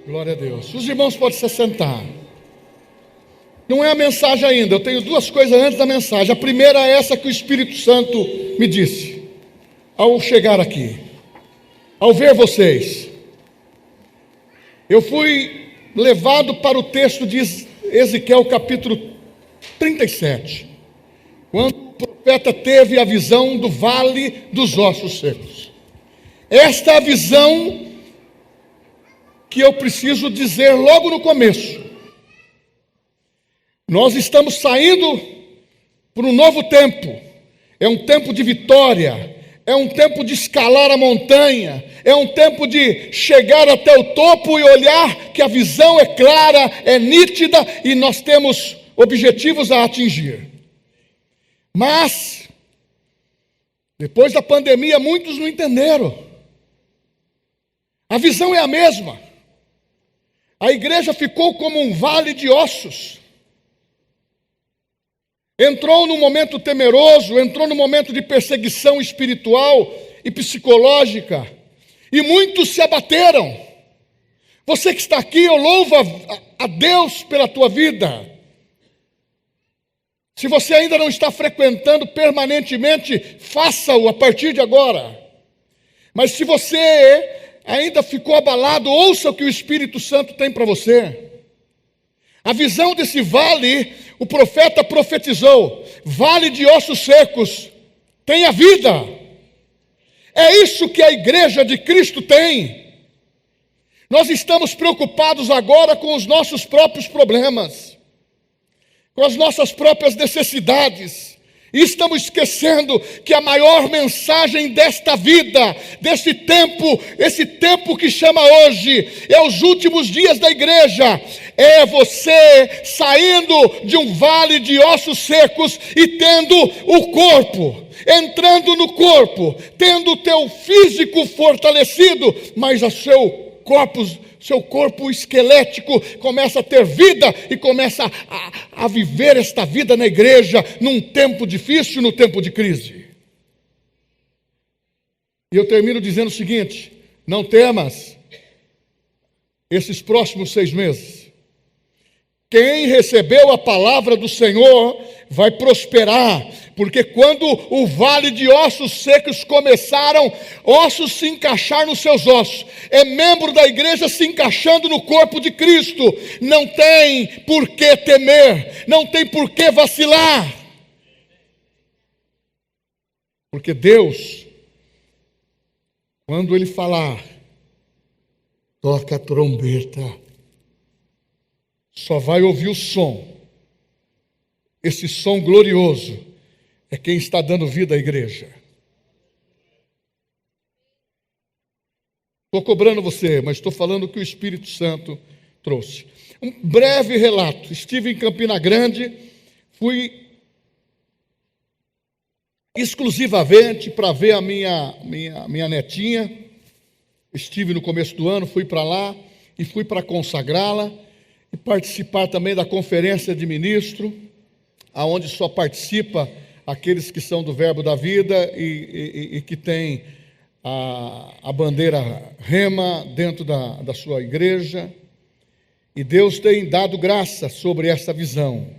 Glória a Deus. Os irmãos podem se sentar. Não é a mensagem ainda, eu tenho duas coisas antes da mensagem. A primeira é essa que o Espírito Santo me disse ao chegar aqui, ao ver vocês. Eu fui levado para o texto de Ezequiel capítulo 37, quando o profeta teve a visão do vale dos ossos secos. Esta é a visão que eu preciso dizer logo no começo. Nós estamos saindo para um novo tempo. É um tempo de vitória, é um tempo de escalar a montanha, é um tempo de chegar até o topo e olhar que a visão é clara, é nítida e nós temos objetivos a atingir. Mas, depois da pandemia, muitos não entenderam. A visão é a mesma. A igreja ficou como um vale de ossos. Entrou num momento temeroso, entrou num momento de perseguição espiritual e psicológica. E muitos se abateram. Você que está aqui, eu louvo a Deus pela tua vida. Se você ainda não está frequentando permanentemente, faça-o a partir de agora. Mas se você ainda ficou abalado, ouça o que o Espírito Santo tem para você. A visão desse vale, o profeta profetizou: vale de ossos secos, tenha vida. É isso que a igreja de Cristo tem. Nós estamos preocupados agora com os nossos próprios problemas, com as nossas próprias necessidades. E estamos esquecendo que a maior mensagem desta vida, desse tempo, esse tempo que chama hoje, é os últimos dias da igreja. É você saindo de um vale de ossos secos e tendo o corpo, entrando no corpo, tendo o teu físico fortalecido, mas o seu corpo esquelético começa a ter vida e começa a viver esta vida na igreja, num tempo difícil, no tempo de crise. E eu termino dizendo o seguinte: não temas esses próximos 6 meses. Quem recebeu a palavra do Senhor vai prosperar, porque quando o vale de ossos secos começaram, ossos se encaixar nos seus ossos, é membro da igreja se encaixando no corpo de Cristo. Não tem por que temer, não tem por que vacilar, porque Deus, quando Ele falar, toca a trombeta, só vai ouvir o som. Esse som glorioso é quem está dando vida à igreja. Estou cobrando você, mas estou falando o que o Espírito Santo trouxe. Um breve relato. Estive em Campina Grande, fui exclusivamente para ver a minha netinha. Estive no começo do ano, fui para lá e fui para consagrá-la e participar também da conferência de ministro, aonde só participa aqueles que são do Verbo da Vida e que têm a bandeira rema dentro da sua igreja. E Deus tem dado graça sobre essa visão.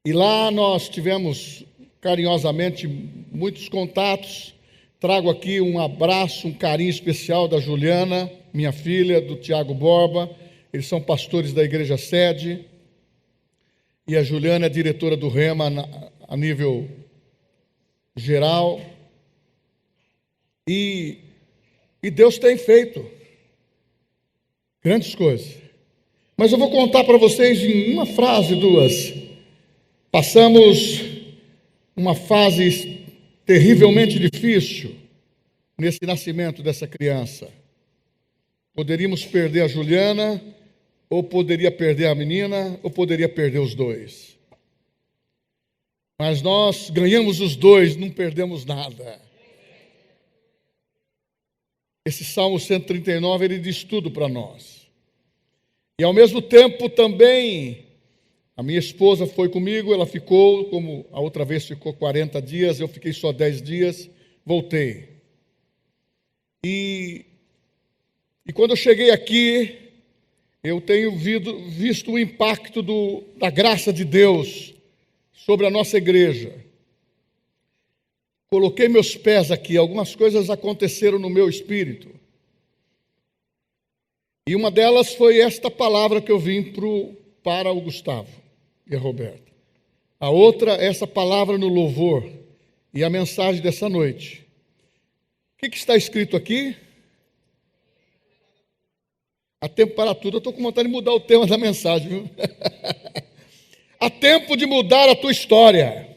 E lá nós tivemos carinhosamente muitos contatos. Trago aqui um abraço, um carinho especial da Juliana, minha filha, do Tiago Borba. Eles são pastores da igreja sede. E a Juliana é diretora do Rema a nível geral. E Deus tem feito grandes coisas. Mas eu vou contar para vocês em uma frase, 2. Passamos uma fase terrivelmente difícil nesse nascimento dessa criança. Poderíamos perder a Juliana, ou poderia perder a menina, ou poderia perder os dois. Mas nós ganhamos os dois, não perdemos nada. Esse Salmo 139, ele diz tudo para nós. E ao mesmo tempo também, a minha esposa foi comigo, ela ficou, como a outra vez ficou 40 dias, eu fiquei só 10 dias, voltei. E E quando eu cheguei aqui, eu tenho visto o impacto da graça de Deus sobre a nossa igreja. Coloquei meus pés aqui, algumas coisas aconteceram no meu espírito. E uma delas foi esta palavra que eu vim para o Gustavo e a Roberta. A outra, essa palavra no louvor e a mensagem dessa noite. O que está escrito aqui? Há tempo para tudo. Eu estou com vontade de mudar o tema da mensagem, viu? Há tempo de mudar a tua história.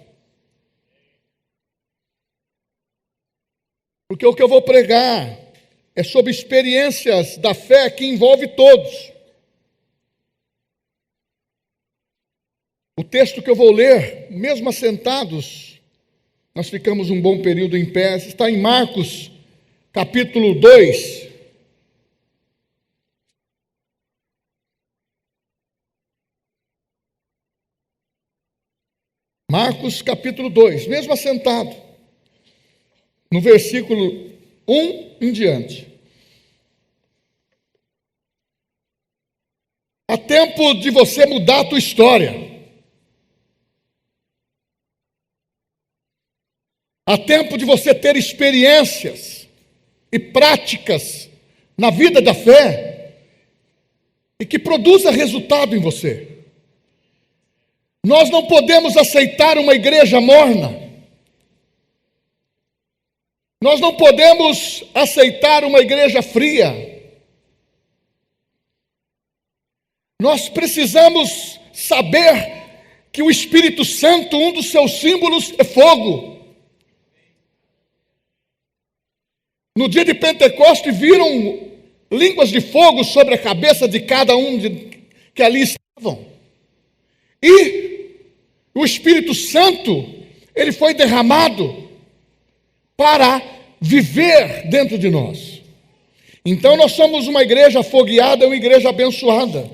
Porque o que eu vou pregar é sobre experiências da fé que envolve todos. O texto que eu vou ler, mesmo assentados, nós ficamos um bom período em pé, está em Marcos, capítulo 2. Marcos, capítulo 2, mesmo assentado, no versículo 1 em diante. Há tempo de você mudar a tua história. Há tempo de você ter experiências e práticas na vida da fé e que produza resultado em você. Nós não podemos aceitar uma igreja morna. Nós não podemos aceitar uma igreja fria. Nós precisamos saber que o Espírito Santo, um dos seus símbolos é fogo. No dia de Pentecostes viram línguas de fogo sobre a cabeça de cada um que ali estavam. E o Espírito Santo, ele foi derramado para viver dentro de nós. Então nós somos uma igreja afogueada, uma igreja abençoada.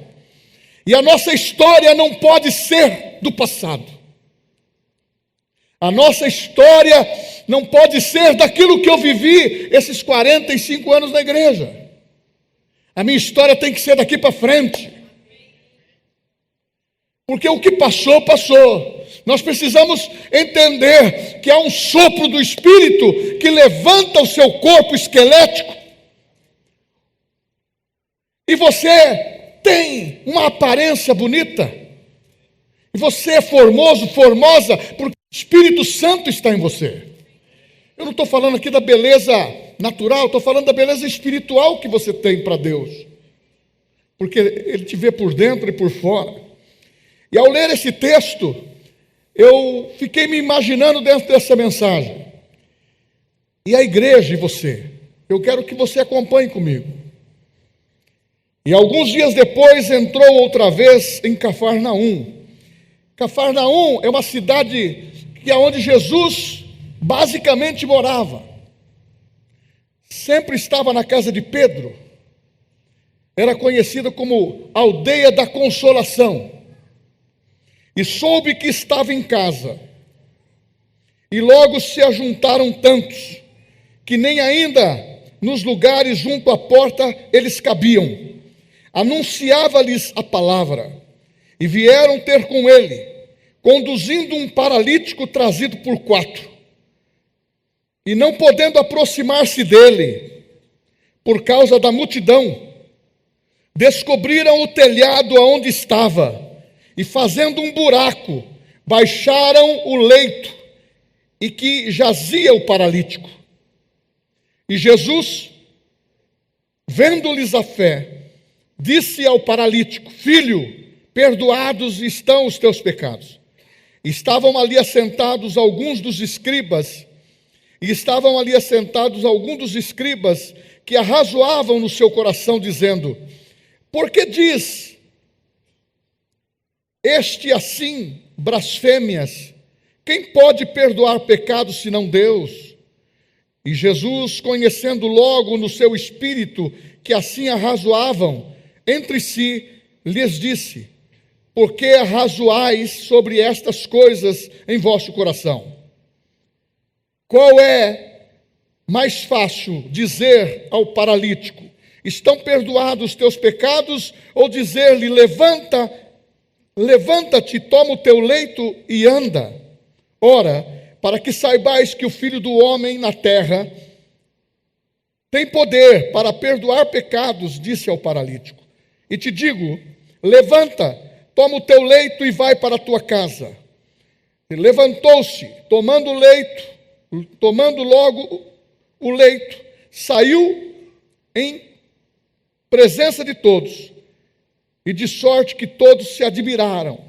E a nossa história não pode ser do passado. A nossa história não pode ser daquilo que eu vivi esses 45 anos na igreja. A minha história tem que ser daqui para frente. Porque o que passou, passou. Nós precisamos entender que há um sopro do Espírito que levanta o seu corpo esquelético. E você tem uma aparência bonita. E você é formoso, formosa, porque o Espírito Santo está em você. Eu não estou falando aqui da beleza natural, estou falando da beleza espiritual que você tem para Deus. Porque Ele te vê por dentro e por fora. E ao ler esse texto, eu fiquei me imaginando dentro dessa mensagem. E a igreja e você. Eu quero que você acompanhe comigo. E alguns dias depois entrou outra vez em Cafarnaum. Cafarnaum é uma cidade que é onde Jesus basicamente morava. Sempre estava na casa de Pedro. Era conhecida como Aldeia da Consolação. E soube que estava em casa. E logo se ajuntaram tantos, que nem ainda nos lugares junto à porta eles cabiam. Anunciava-lhes a palavra. E vieram ter com ele, conduzindo um paralítico trazido por 4. E não podendo aproximar-se dele, por causa da multidão, descobriram o telhado aonde estava, e fazendo um buraco, baixaram o leito, e que jazia o paralítico. E Jesus, vendo-lhes a fé, disse ao paralítico: Filho, perdoados estão os teus pecados. Estavam ali assentados alguns dos escribas, que arrazoavam no seu coração, dizendo: Por que diz este assim blasfêmias? Quem pode perdoar pecados senão Deus? E Jesus, conhecendo logo no seu espírito que assim arrazoavam entre si, lhes disse: Por que arrazoais sobre estas coisas em vosso coração? Qual é mais fácil dizer ao paralítico: Estão perdoados os teus pecados? Ou dizer-lhe: levanta-te, toma o teu leito e anda. Ora, para que saibais que o Filho do Homem na terra tem poder para perdoar pecados, disse ao paralítico. E te digo: levanta, toma o teu leito e vai para a tua casa. E levantou-se, tomando logo o leito, saiu em presença de todos, e de sorte que todos se admiraram,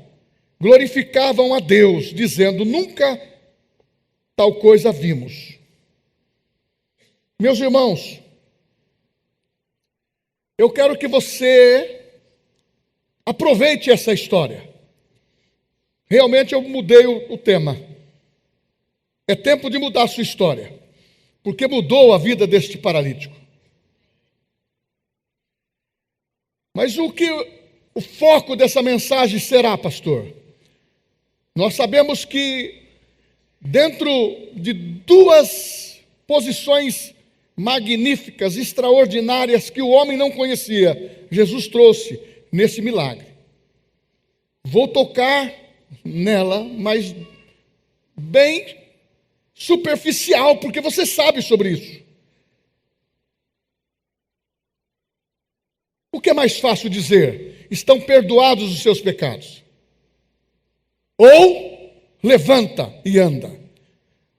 glorificavam a Deus, dizendo: nunca tal coisa vimos. Meus irmãos, eu quero que você aproveite essa história. Realmente eu mudei o tema. É tempo de mudar a sua história, porque mudou a vida deste paralítico. Mas o foco dessa mensagem será, pastor? Nós sabemos que dentro de duas posições magníficas, extraordinárias, que o homem não conhecia, Jesus trouxe nesse milagre. Vou tocar nela, mas bem superficial, porque você sabe sobre isso. O que é mais fácil dizer? Estão perdoados os seus pecados. Ou levanta e anda.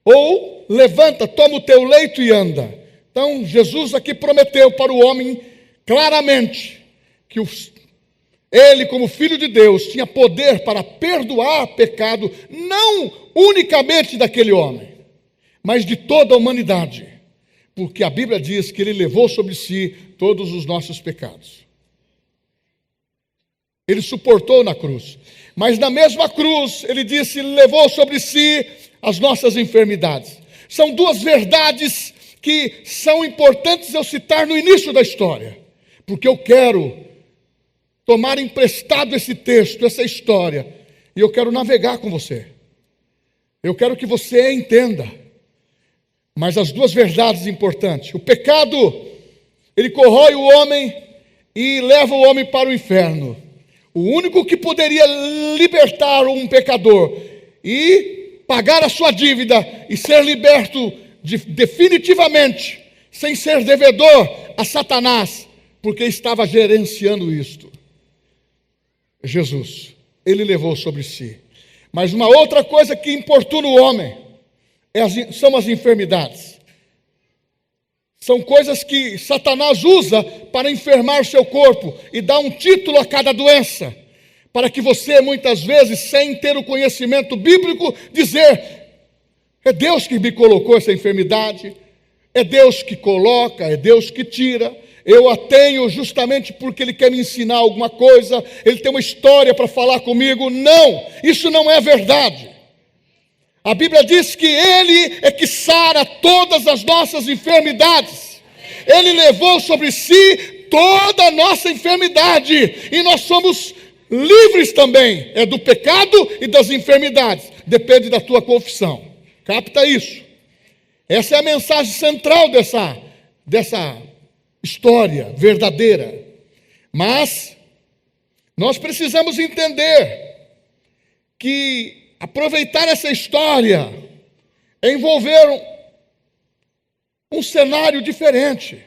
Ou levanta, toma o teu leito e anda. Então, Jesus aqui prometeu para o homem claramente que ele, como Filho de Deus, tinha poder para perdoar pecado, não unicamente daquele homem, mas de toda a humanidade. Porque a Bíblia diz que ele levou sobre si todos os nossos pecados. Ele suportou na cruz. Mas na mesma cruz, ele disse, levou sobre si as nossas enfermidades. São duas verdades que são importantes eu citar no início da história, porque eu quero tomar emprestado esse texto, essa história, e eu quero navegar com você. Eu quero que você entenda. Mas as duas verdades importantes: o pecado, ele corrói o homem e leva o homem para o inferno. O único que poderia libertar um pecador e pagar a sua dívida e ser liberto definitivamente, sem ser devedor a Satanás, porque estava gerenciando isto, Jesus. Ele levou sobre si. Mas uma outra coisa que importuna o homem são as enfermidades. São coisas que Satanás usa para enfermar seu corpo e dar um título a cada doença, para que você, muitas vezes, sem ter o conhecimento bíblico, dizer: é Deus que me colocou essa enfermidade, é Deus que coloca, é Deus que tira, eu a tenho justamente porque Ele quer me ensinar alguma coisa, Ele tem uma história para falar comigo. Não, isso não é verdade. A Bíblia diz que Ele é que sara todas as nossas enfermidades. Ele levou sobre si toda a nossa enfermidade. E nós somos livres também. É do pecado e das enfermidades. Depende da tua confissão. Capta isso? Essa é a mensagem central dessa história verdadeira. Mas nós precisamos entender que aproveitar essa história é envolver um cenário diferente.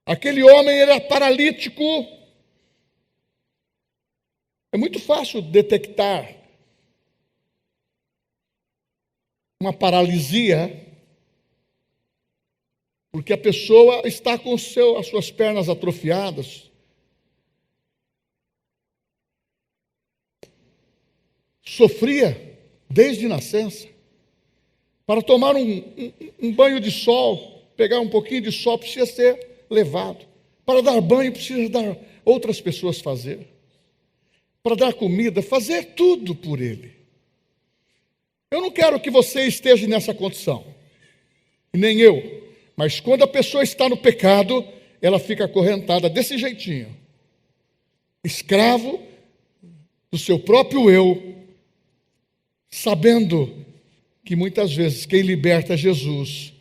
Aquele homem era paralítico. É muito fácil detectar uma paralisia, porque a pessoa está com as suas pernas atrofiadas, sofria desde nascença. Para tomar um banho de sol, pegar um pouquinho de sol, precisa ser levado. Para dar banho, precisa dar outras pessoas fazer. Para dar comida, fazer tudo por ele. Eu não quero que você esteja nessa condição, nem eu. Mas quando a pessoa está no pecado, ela fica acorrentada desse jeitinho. Escravo do seu próprio eu, sabendo que muitas vezes quem liberta é Jesus,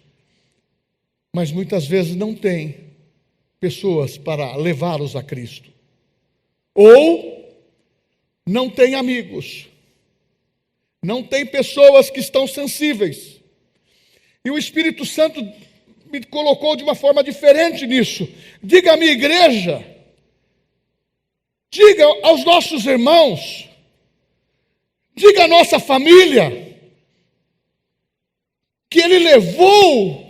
mas muitas vezes não tem pessoas para levá-los a Cristo. Ou não tem amigos. Não tem pessoas que estão sensíveis. E o Espírito Santo me colocou de uma forma diferente nisso. Diga à minha igreja, diga aos nossos irmãos, diga à nossa família, que Ele levou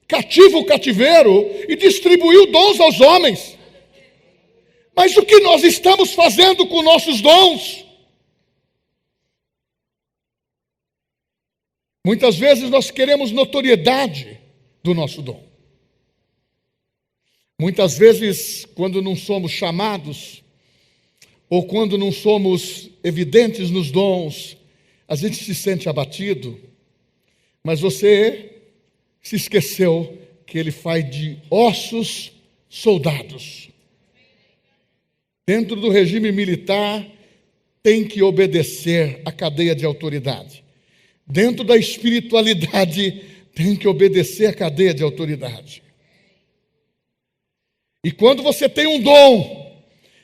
cativo o cativeiro e distribuiu dons aos homens. Mas o que nós estamos fazendo com nossos dons? Muitas vezes nós queremos notoriedade do nosso dom. Muitas vezes, quando não somos chamados, ou quando não somos evidentes nos dons, a gente se sente abatido, mas você se esqueceu que Ele faz de ossos soldados. Dentro do regime militar, tem que obedecer à cadeia de autoridade. Dentro da espiritualidade, tem que obedecer à cadeia de autoridade. E quando você tem um dom,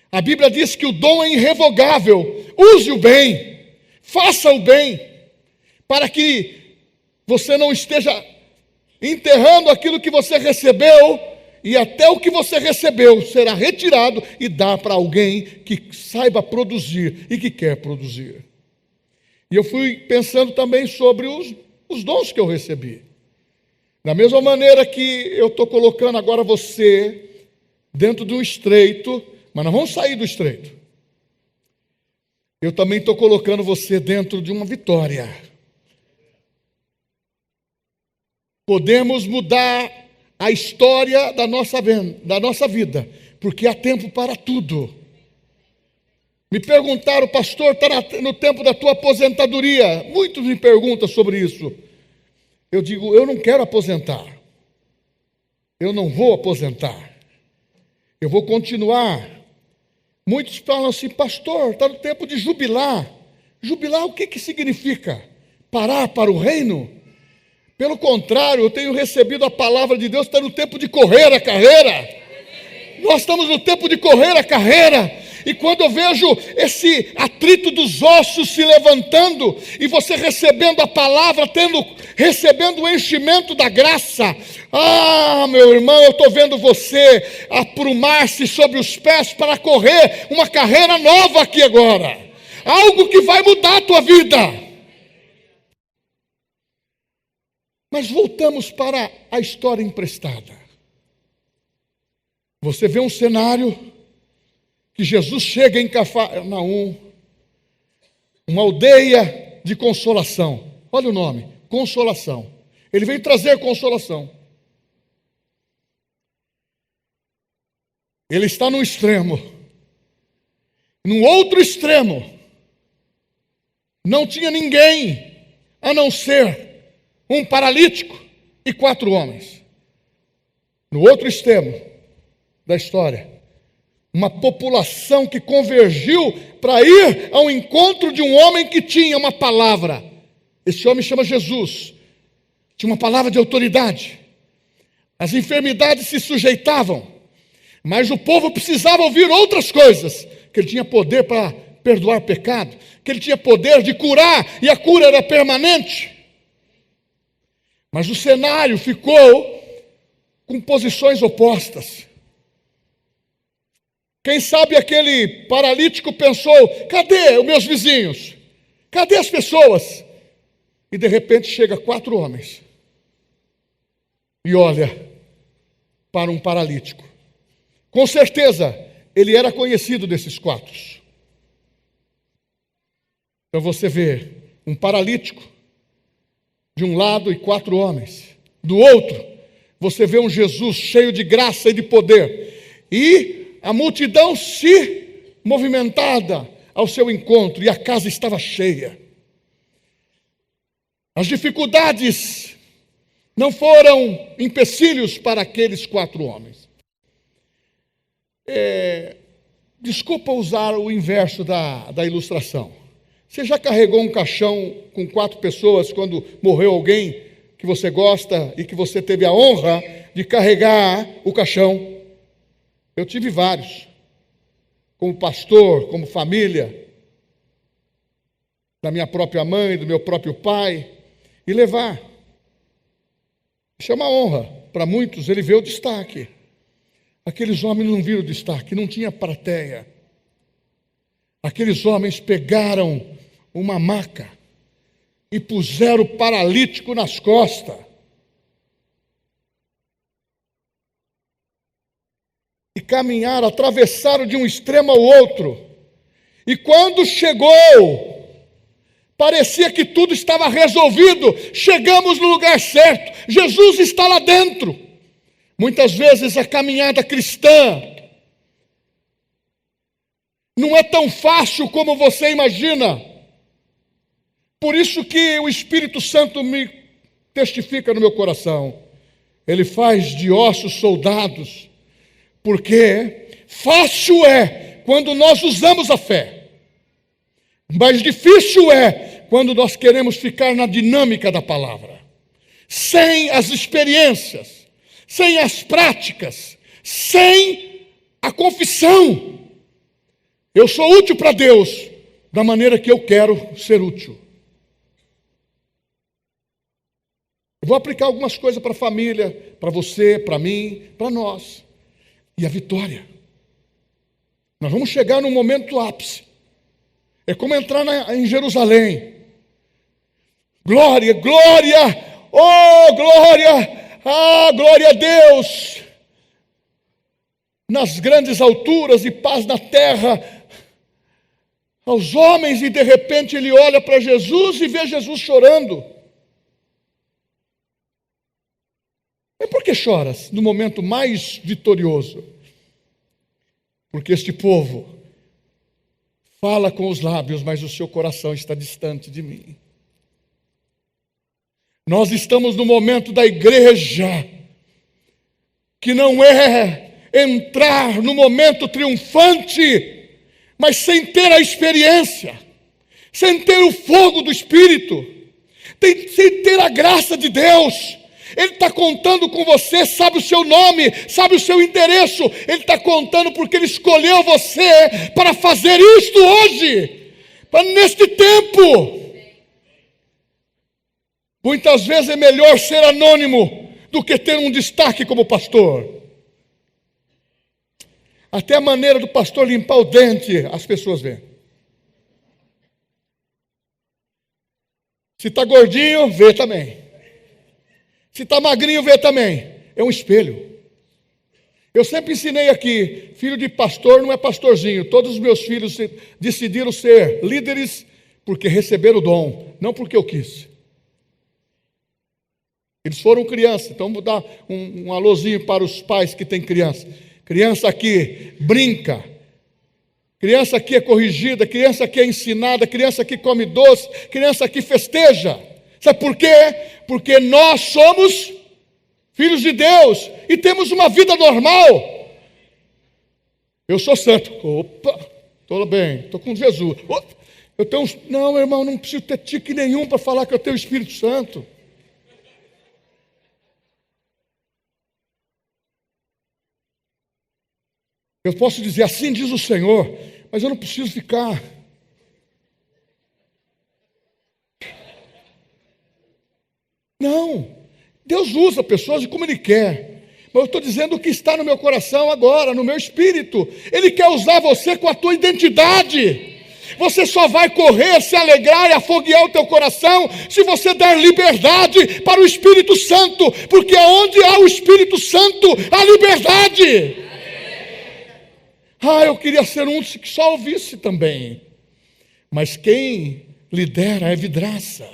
a Bíblia diz que o dom é irrevogável. Use o bem, faça o bem, para que você não esteja enterrando aquilo que você recebeu, e até o que você recebeu será retirado e dá para alguém que saiba produzir e que quer produzir. E eu fui pensando também sobre os dons que eu recebi. Da mesma maneira que eu estou colocando agora você dentro de um estreito, mas não vamos sair do estreito. Eu também estou colocando você dentro de uma vitória. Podemos mudar a história da nossa vida, porque há tempo para tudo. Me perguntaram, pastor, está no tempo da tua aposentadoria. Muitos me perguntam sobre isso. Eu digo, eu não quero aposentar. Eu não vou aposentar. Eu vou continuar. Muitos falam assim, pastor, está no tempo de jubilar. Jubilar o que significa? Parar para o reino? Pelo contrário, eu tenho recebido a palavra de Deus, está no tempo de correr a carreira. Nós estamos no tempo de correr a carreira. E quando eu vejo esse atrito dos ossos se levantando, e você recebendo a palavra, recebendo o enchimento da graça, meu irmão, eu estou vendo você aprumar-se sobre os pés para correr uma carreira nova aqui agora. Algo que vai mudar a tua vida. Mas voltamos para a história emprestada. Você vê um cenário que Jesus chega em Cafarnaum, uma aldeia de consolação. Olha o nome, consolação. Ele veio trazer consolação. Ele está num extremo. Num outro extremo, não tinha ninguém a não ser um paralítico e 4 homens. No outro extremo da história, uma população que convergiu para ir ao encontro de um homem que tinha uma palavra. Esse homem chama Jesus. Tinha uma palavra de autoridade. As enfermidades se sujeitavam, mas o povo precisava ouvir outras coisas. Que ele tinha poder para perdoar pecado, que ele tinha poder de curar, e a cura era permanente. Mas o cenário ficou com posições opostas. Quem sabe aquele paralítico pensou, cadê os meus vizinhos? Cadê as pessoas? E de repente chega 4 homens e olha para um paralítico. Com certeza, ele era conhecido desses 4. Então você vê um paralítico de um lado e 4 homens. Do outro, você vê um Jesus cheio de graça e de poder. E a multidão se movimentada ao seu encontro, e a casa estava cheia. As dificuldades não foram empecilhos para aqueles 4 homens. Desculpa usar o inverso da ilustração. Você já carregou um caixão com 4 pessoas quando morreu alguém que você gosta e que você teve a honra de carregar o caixão. Eu tive vários, como pastor, como família, da minha própria mãe, do meu próprio pai, e levar. Isso é uma honra. Para muitos, ele vê o destaque. Aqueles homens não viram o destaque, não tinha plateia. Aqueles homens pegaram uma maca e puseram o paralítico nas costas. E caminharam, atravessaram de um extremo ao outro. E quando chegou, parecia que tudo estava resolvido. Chegamos no lugar certo. Jesus está lá dentro. Muitas vezes a caminhada cristã não é tão fácil como você imagina. Por isso que o Espírito Santo me testifica no meu coração. Ele faz de ossos soldados. Porque fácil é quando nós usamos a fé. Mas difícil é quando nós queremos ficar na dinâmica da palavra. Sem as experiências, sem as práticas, sem a confissão. Eu sou útil para Deus da maneira que eu quero ser útil. Eu vou aplicar algumas coisas para a família, para você, para mim, para nós. E a vitória. Nós vamos chegar num momento ápice. É como entrar em Jerusalém. Glória, glória, oh glória, ah glória a Deus. Nas grandes alturas e paz na terra, aos homens, e de repente ele olha para Jesus e vê Jesus chorando. E por que choras no momento mais vitorioso? Porque este povo fala com os lábios, mas o seu coração está distante de mim. Nós estamos no momento da igreja, que não é entrar no momento triunfante, mas sem ter a experiência, sem ter o fogo do Espírito, sem ter a graça de Deus. Ele está contando com você, sabe o seu nome, sabe o seu endereço. Ele está contando porque Ele escolheu você para fazer isto hoje, para neste tempo. Muitas vezes é melhor ser anônimo do que ter um destaque como pastor. Até a maneira do pastor limpar o dente, as pessoas veem. Se está gordinho, vê também. Se está magrinho, vê também. É um espelho. Eu sempre ensinei aqui, filho de pastor não é pastorzinho. Todos os meus filhos decidiram ser líderes porque receberam o dom, não porque eu quis. Eles foram crianças. Então vou dar um alôzinho para os pais que têm criança. Criança aqui brinca. Criança aqui é corrigida. Criança aqui é ensinada. Criança aqui come doce. Criança aqui festeja. Sabe por quê? Porque nós somos filhos de Deus e temos uma vida normal. Eu sou santo. Opa, estou bem, estou com Jesus. Opa, eu tenho não, irmão, não preciso ter tique nenhum para falar que eu tenho o Espírito Santo. Eu posso dizer, assim diz o Senhor, mas eu não preciso ficar. Não, Deus usa pessoas como Ele quer. Mas eu estou dizendo o que está no meu coração agora, no meu espírito. Ele quer usar você com a tua identidade. Você só vai correr, se alegrar e afoguear o teu coração se você der liberdade para o Espírito Santo. Porque onde há o Espírito Santo, há liberdade. Eu queria ser um que só ouvisse também. Mas quem lidera é vidraça.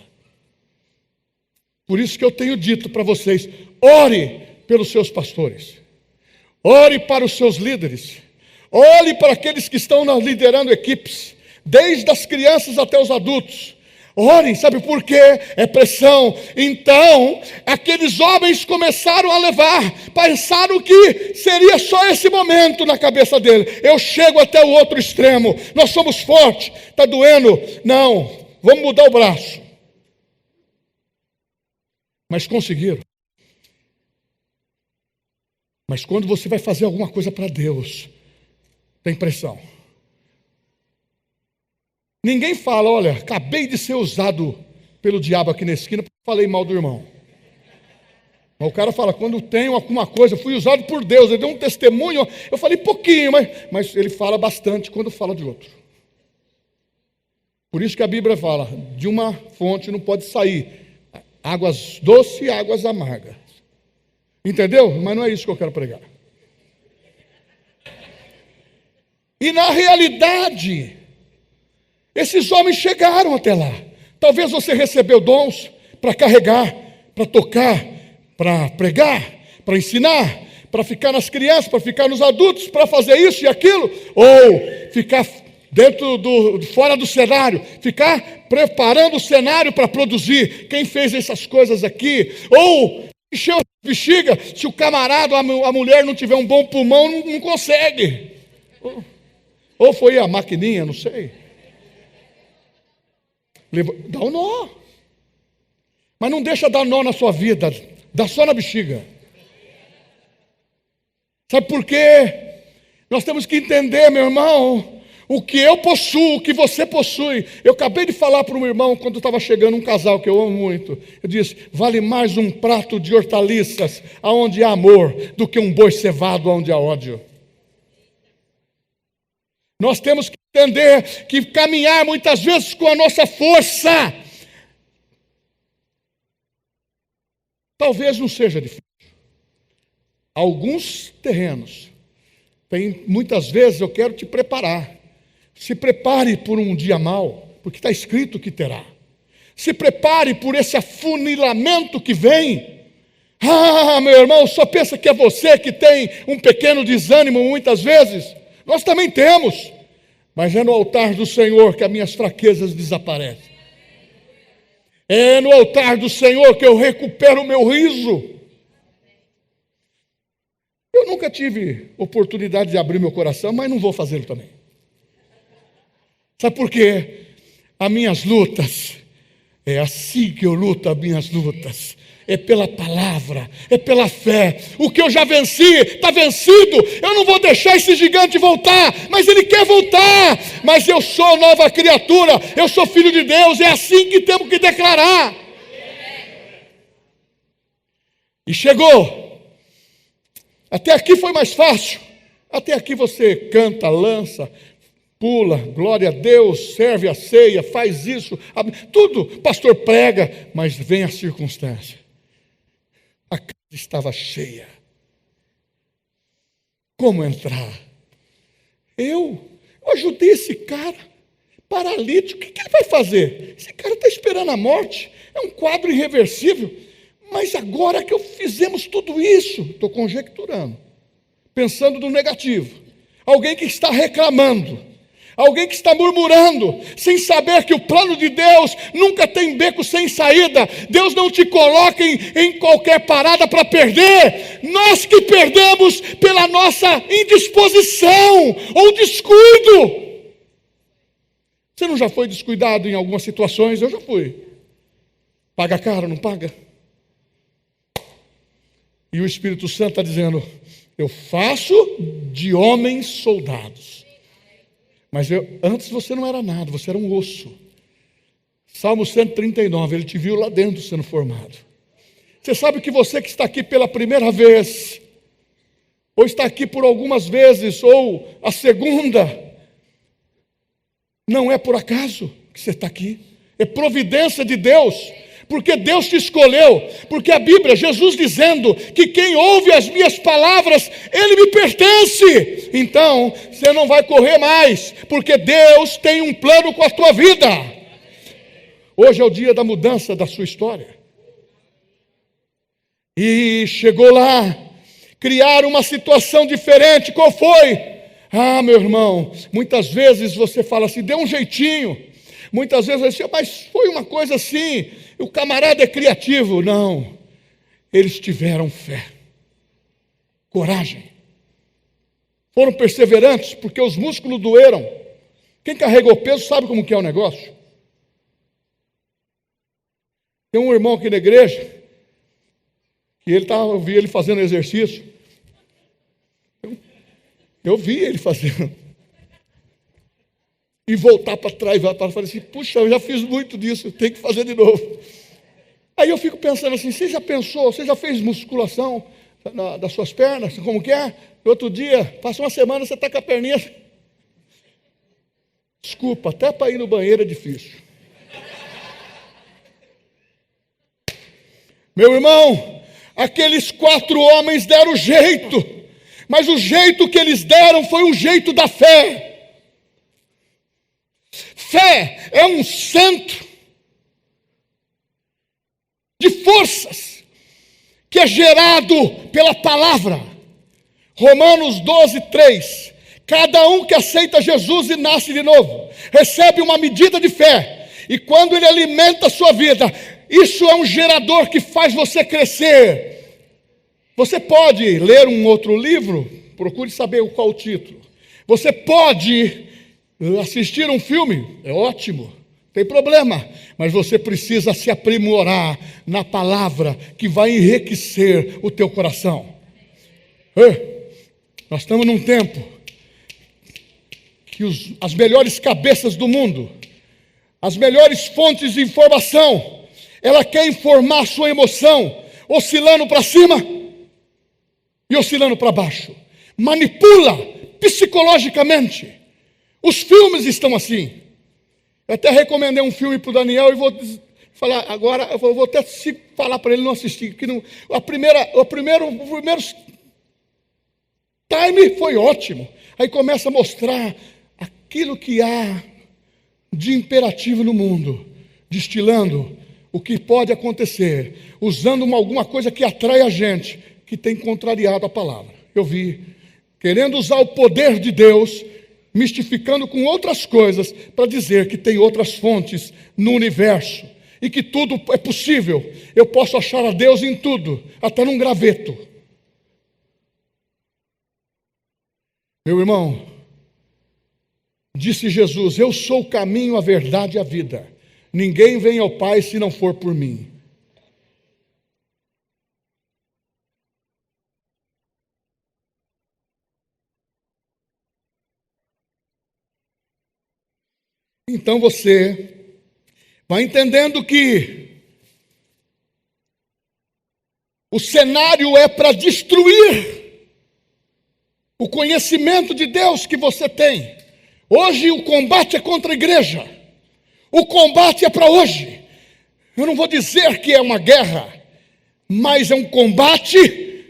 Por isso que eu tenho dito para vocês, ore pelos seus pastores. Ore para os seus líderes. Ore para aqueles que estão liderando equipes, desde as crianças até os adultos. Orem, sabe por quê? É pressão. Então, aqueles homens começaram a levar, pensaram que seria só esse momento na cabeça dele. Eu chego até o outro extremo, nós somos fortes, está doendo? Não, vamos mudar o braço. mas conseguiram. Mas quando você vai fazer alguma coisa para Deus, tem pressão. Ninguém fala, olha, acabei de ser usado pelo diabo aqui na esquina porque falei mal do irmão. Mas o cara fala, quando tenho alguma coisa, fui usado por Deus, ele deu um testemunho, eu falei pouquinho, mas ele fala bastante quando fala de outro. Por isso que a Bíblia fala, de uma fonte não pode sair águas doces e águas amargas. Entendeu? Mas não é isso que eu quero pregar. E na realidade, esses homens chegaram até lá. Talvez você recebeu dons para carregar, para tocar, para pregar, para ensinar, para ficar nas crianças, para ficar nos adultos, para fazer isso e aquilo, ou ficar fora do cenário, ficar preparando o cenário para produzir. Quem fez essas coisas aqui? Ou encheu a bexiga, se o camarada, a mulher não tiver um bom pulmão, não consegue. Ou foi a maquininha, não sei. Dá um nó. Mas não deixa dar nó na sua vida, dá só na bexiga. Sabe por quê? Nós temos que entender, meu irmão, o que eu possuo, o que você possui. Eu acabei de falar para um irmão, quando estava chegando um casal que eu amo muito, eu disse, vale mais um prato de hortaliças aonde há amor, do que um boi cevado aonde há ódio. Nós temos que entender que caminhar muitas vezes com a nossa força, talvez não seja difícil. Alguns terrenos, muitas vezes eu quero te preparar. Se prepare por um dia mau, porque está escrito que terá. Se prepare por esse afunilamento que vem. Ah, meu irmão, só pensa que é você que tem um pequeno desânimo muitas vezes. Nós também temos. Mas é no altar do Senhor que as minhas fraquezas desaparecem. É no altar do Senhor que eu recupero o meu riso. Eu nunca tive oportunidade de abrir meu coração, mas não vou fazê-lo também. Sabe por quê? As minhas lutas, é assim que eu luto as minhas lutas. É pela palavra, é pela fé. O que eu já venci, está vencido. Eu não vou deixar esse gigante voltar, mas ele quer voltar. Mas eu sou nova criatura, eu sou filho de Deus, é assim que temos que declarar. E chegou. Até aqui foi mais fácil. Até aqui você canta, lança, pula, glória a Deus, serve a ceia, faz isso, tudo, pastor prega, mas vem a circunstância. A casa estava cheia. Como entrar? Eu ajudei esse cara, paralítico, o que ele vai fazer? Esse cara está esperando a morte, é um quadro irreversível, mas agora que fizemos tudo isso, estou conjecturando, pensando no negativo, alguém que está reclamando, alguém que está murmurando, sem saber que o plano de Deus nunca tem beco sem saída. Deus não te coloca em qualquer parada para perder. Nós que perdemos pela nossa indisposição ou descuido. Você não já foi descuidado em algumas situações? Eu já fui. Paga caro, não paga? E o Espírito Santo está dizendo, eu faço de homens soldados. Mas antes você não era nada, você era um osso. Salmo 139, ele te viu lá dentro sendo formado. Você sabe que você que está aqui pela primeira vez, ou está aqui por algumas vezes, ou a segunda, não é por acaso que você está aqui, é providência de Deus. Porque Deus te escolheu, porque a Bíblia, Jesus dizendo que quem ouve as minhas palavras, ele me pertence. Então, você não vai correr mais, porque Deus tem um plano com a tua vida. Hoje é o dia da mudança da sua história. E chegou lá, criar uma situação diferente, qual foi? Ah, meu irmão, muitas vezes você fala assim, dê um jeitinho. Muitas vezes você diz, mas foi uma coisa assim, o camarada é criativo. Não, eles tiveram fé, coragem, foram perseverantes, porque os músculos doeram. Quem carregou peso sabe como que é o negócio. Tem um irmão aqui na igreja, E eu vi ele fazendo exercício. Eu vi ele fazendo. E voltar para trás, falei assim, puxa, eu já fiz muito disso, tenho que fazer de novo. Aí eu fico pensando assim, você já fez musculação das suas pernas, como que é? No outro dia, passa uma semana, você está com a perninha. Desculpa, até para ir no banheiro é difícil. Meu irmão, aqueles 4 homens deram jeito, mas o jeito que eles deram foi o jeito da fé. Fé é um centro de forças que é gerado pela palavra. Romanos 12:3. Cada um que aceita Jesus e nasce de novo, recebe uma medida de fé, e quando ele alimenta a sua vida, isso é um gerador que faz você crescer. Você pode ler um outro livro, procure saber qual o título. Você pode assistir um filme, é ótimo, não tem problema, mas você precisa se aprimorar na palavra que vai enriquecer o teu coração. Nós estamos num tempo que as melhores cabeças do mundo, as melhores fontes de informação, ela quer informar a sua emoção, oscilando para cima e oscilando para baixo. Manipula psicologicamente. Os filmes estão assim. Eu até recomendei um filme para o Daniel e vou falar agora, eu vou até falar para ele não assistir, que não, o primeiro time foi ótimo. Aí começa a mostrar aquilo que há de imperativo no mundo, destilando o que pode acontecer, usando alguma coisa que atrai a gente, que tem contrariado a palavra. Eu vi, querendo usar o poder de Deus, mistificando com outras coisas, para dizer que tem outras fontes no universo, e que tudo é possível. Eu posso achar a Deus em tudo, até num graveto. Meu irmão, disse Jesus, eu sou o caminho, a verdade e a vida. Ninguém vem ao Pai se não for por mim. Então você vai entendendo que o cenário é para destruir o conhecimento de Deus que você tem. Hoje o combate é contra a igreja. O combate é para hoje. Eu não vou dizer que é uma guerra, mas é um combate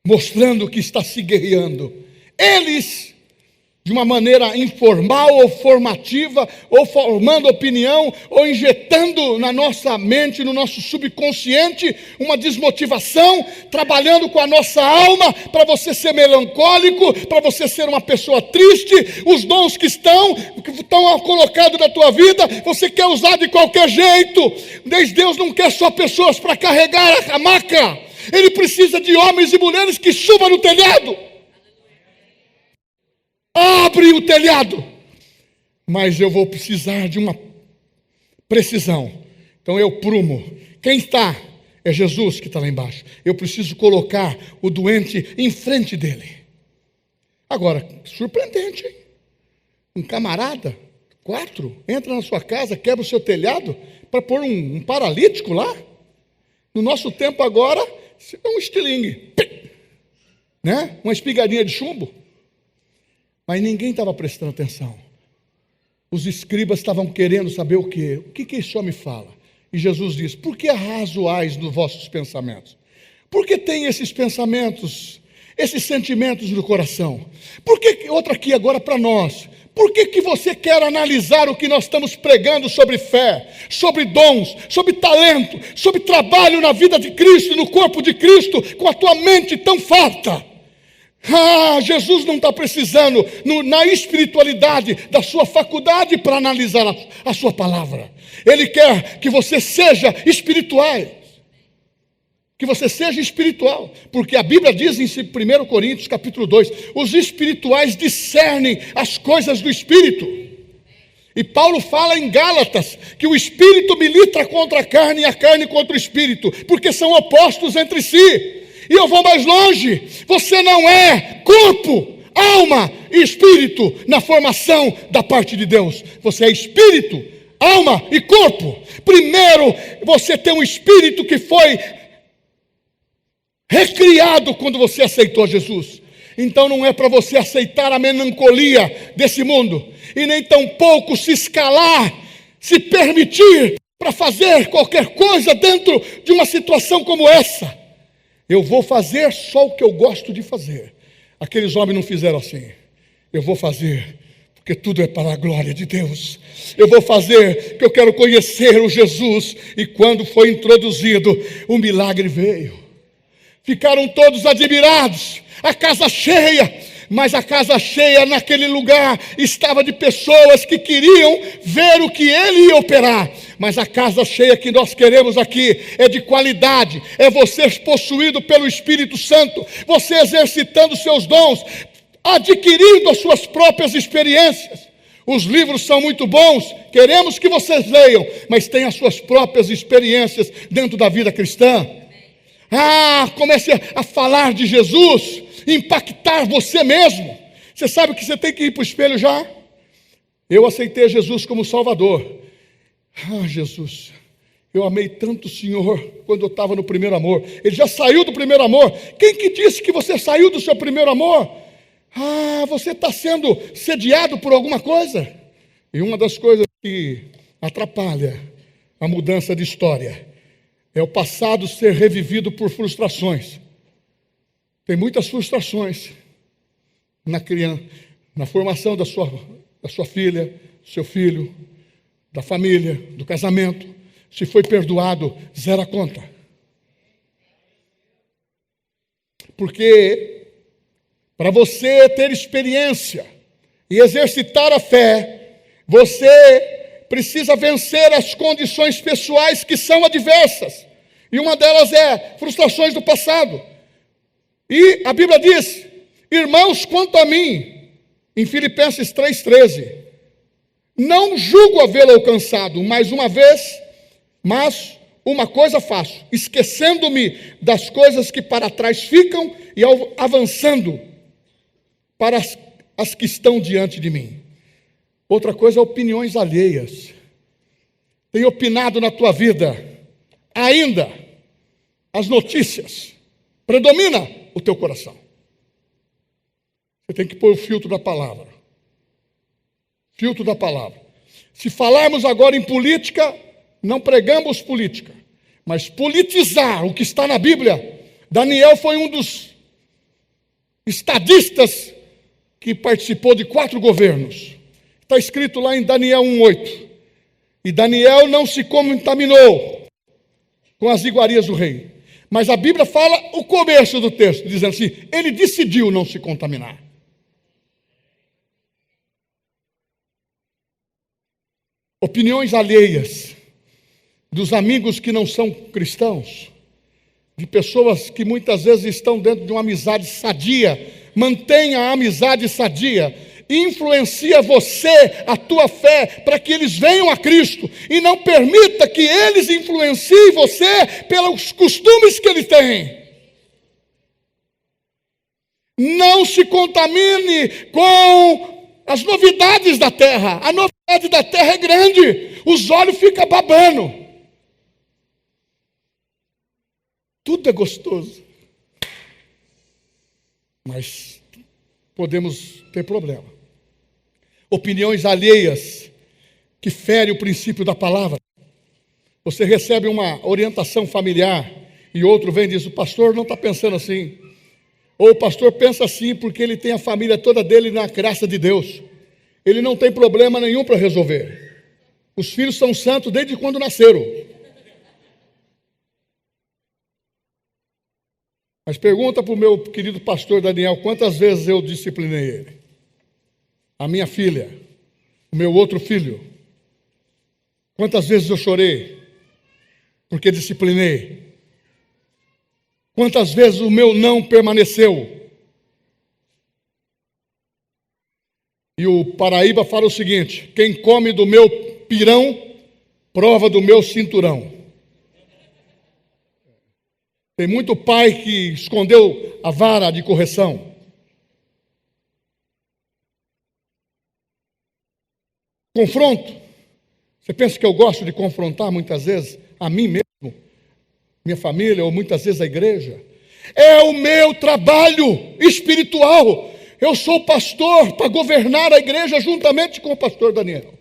mostrando que está se guerreando. Eles, de uma maneira informal ou formativa, ou formando opinião, ou injetando na nossa mente, no nosso subconsciente, uma desmotivação, trabalhando com a nossa alma, para você ser melancólico, para você ser uma pessoa triste. Os dons que estão colocados na tua vida, você quer usar de qualquer jeito. Deus não quer só pessoas para carregar a maca, Ele precisa de homens e mulheres que subam no telhado. Abre o telhado, mas eu vou precisar de uma precisão. Então eu prumo. Quem está? É Jesus que está lá embaixo. Eu preciso colocar o doente em frente dele. Agora, surpreendente, hein? Um camarada, 4, entra na sua casa, quebra o seu telhado para pôr um paralítico lá. No nosso tempo agora, é um estilingue, né? Uma espigadinha de chumbo. Mas ninguém estava prestando atenção. Os escribas estavam querendo saber o quê? O que esse homem fala? E Jesus diz, por que arrazoais nos vossos pensamentos? Por que tem esses pensamentos, esses sentimentos no coração? Por que, outra aqui agora para nós, por que você quer analisar o que nós estamos pregando sobre fé, sobre dons, sobre talento, sobre trabalho na vida de Cristo, no corpo de Cristo, com a tua mente tão farta? Jesus não está precisando na espiritualidade da sua faculdade para analisar a sua palavra. Ele quer que você seja espiritual. Que você seja espiritual. Porque a Bíblia diz em 1 Coríntios capítulo 2, os espirituais discernem as coisas do Espírito. E Paulo fala em Gálatas que o espírito milita contra a carne e a carne contra o espírito, porque são opostos entre si. E eu vou mais longe: você não é corpo, alma e espírito na formação da parte de Deus. Você é espírito, alma e corpo. Primeiro, você tem um espírito que foi recriado quando você aceitou Jesus. Então não é para você aceitar a melancolia desse mundo, e nem tampouco se escalar, se permitir para fazer qualquer coisa dentro de uma situação como essa. Eu vou fazer só o que eu gosto de fazer. Aqueles homens não fizeram assim. Eu vou fazer porque tudo é para a glória de Deus. Eu vou fazer porque eu quero conhecer o Jesus. E quando foi introduzido, o milagre veio. Ficaram todos admirados, a casa cheia, mas a casa cheia naquele lugar estava de pessoas que queriam ver o que ele ia operar. Mas a casa cheia que nós queremos aqui é de qualidade, é você possuído pelo Espírito Santo, você exercitando seus dons, adquirindo as suas próprias experiências. Os livros são muito bons, queremos que vocês leiam, mas tenham as suas próprias experiências dentro da vida cristã. Comece a falar de Jesus, impactar você mesmo. Você sabe que você tem que ir para o espelho já? Eu aceitei Jesus como Salvador. Jesus, eu amei tanto o Senhor quando eu estava no primeiro amor. Ele já saiu do primeiro amor. Quem que disse que você saiu do seu primeiro amor? Você está sendo sediado por alguma coisa. E uma das coisas que atrapalha a mudança de história é o passado ser revivido por frustrações. Tem muitas frustrações na criança, na formação da sua filha, do seu filho, da família, do casamento. Se foi perdoado, zero a conta. Porque para você ter experiência e exercitar a fé, você precisa vencer as condições pessoais que são adversas. E uma delas é frustrações do passado. E a Bíblia diz: irmãos, quanto a mim, em Filipenses 3,13, não julgo havê-lo alcançado, mas uma coisa faço, esquecendo-me das coisas que para trás ficam e avançando para as que estão diante de mim. Outra coisa é opiniões alheias. Tem opinado na tua vida ainda as notícias, predomina o teu coração. Você tem que pôr o filtro da palavra. Filtro da palavra. Se falarmos agora em política, não pregamos política, mas politizar o que está na Bíblia. Daniel foi um dos estadistas que participou de 4 governos. Está escrito lá em Daniel 1,8. E Daniel não se contaminou com as iguarias do rei. Mas a Bíblia fala o começo do texto, dizendo assim: ele decidiu não se contaminar. Opiniões alheias dos amigos que não são cristãos, de pessoas que muitas vezes estão dentro de uma amizade sadia. Mantenha a amizade sadia. Influencia você, a tua fé, para que eles venham a Cristo. E não permita que eles influenciem você pelos costumes que eles têm. Não se contamine com as novidades da terra. A novidade da terra é grande. Os olhos ficam babando. Tudo é gostoso. Mas podemos ter problema. Opiniões alheias que ferem o princípio da palavra. Você recebe uma orientação familiar e outro vem e diz: o pastor não está pensando assim. Ou o pastor pensa assim porque ele tem a família toda dele na graça de Deus. Ele não tem problema nenhum para resolver. Os filhos são santos desde quando nasceram. Mas pergunta para o meu querido pastor Daniel quantas vezes eu disciplinei ele. A minha filha, o meu outro filho. Quantas vezes eu chorei porque disciplinei. Quantas vezes o meu não permaneceu. E o Paraíba fala o seguinte: quem come do meu pirão, prova do meu cinturão. Tem muito pai que escondeu a vara de correção. Confronto. Você pensa que eu gosto de confrontar muitas vezes a mim mesmo, minha família, ou muitas vezes a igreja? É o meu trabalho espiritual. Eu sou pastor para governar a igreja juntamente com o pastor Daniel.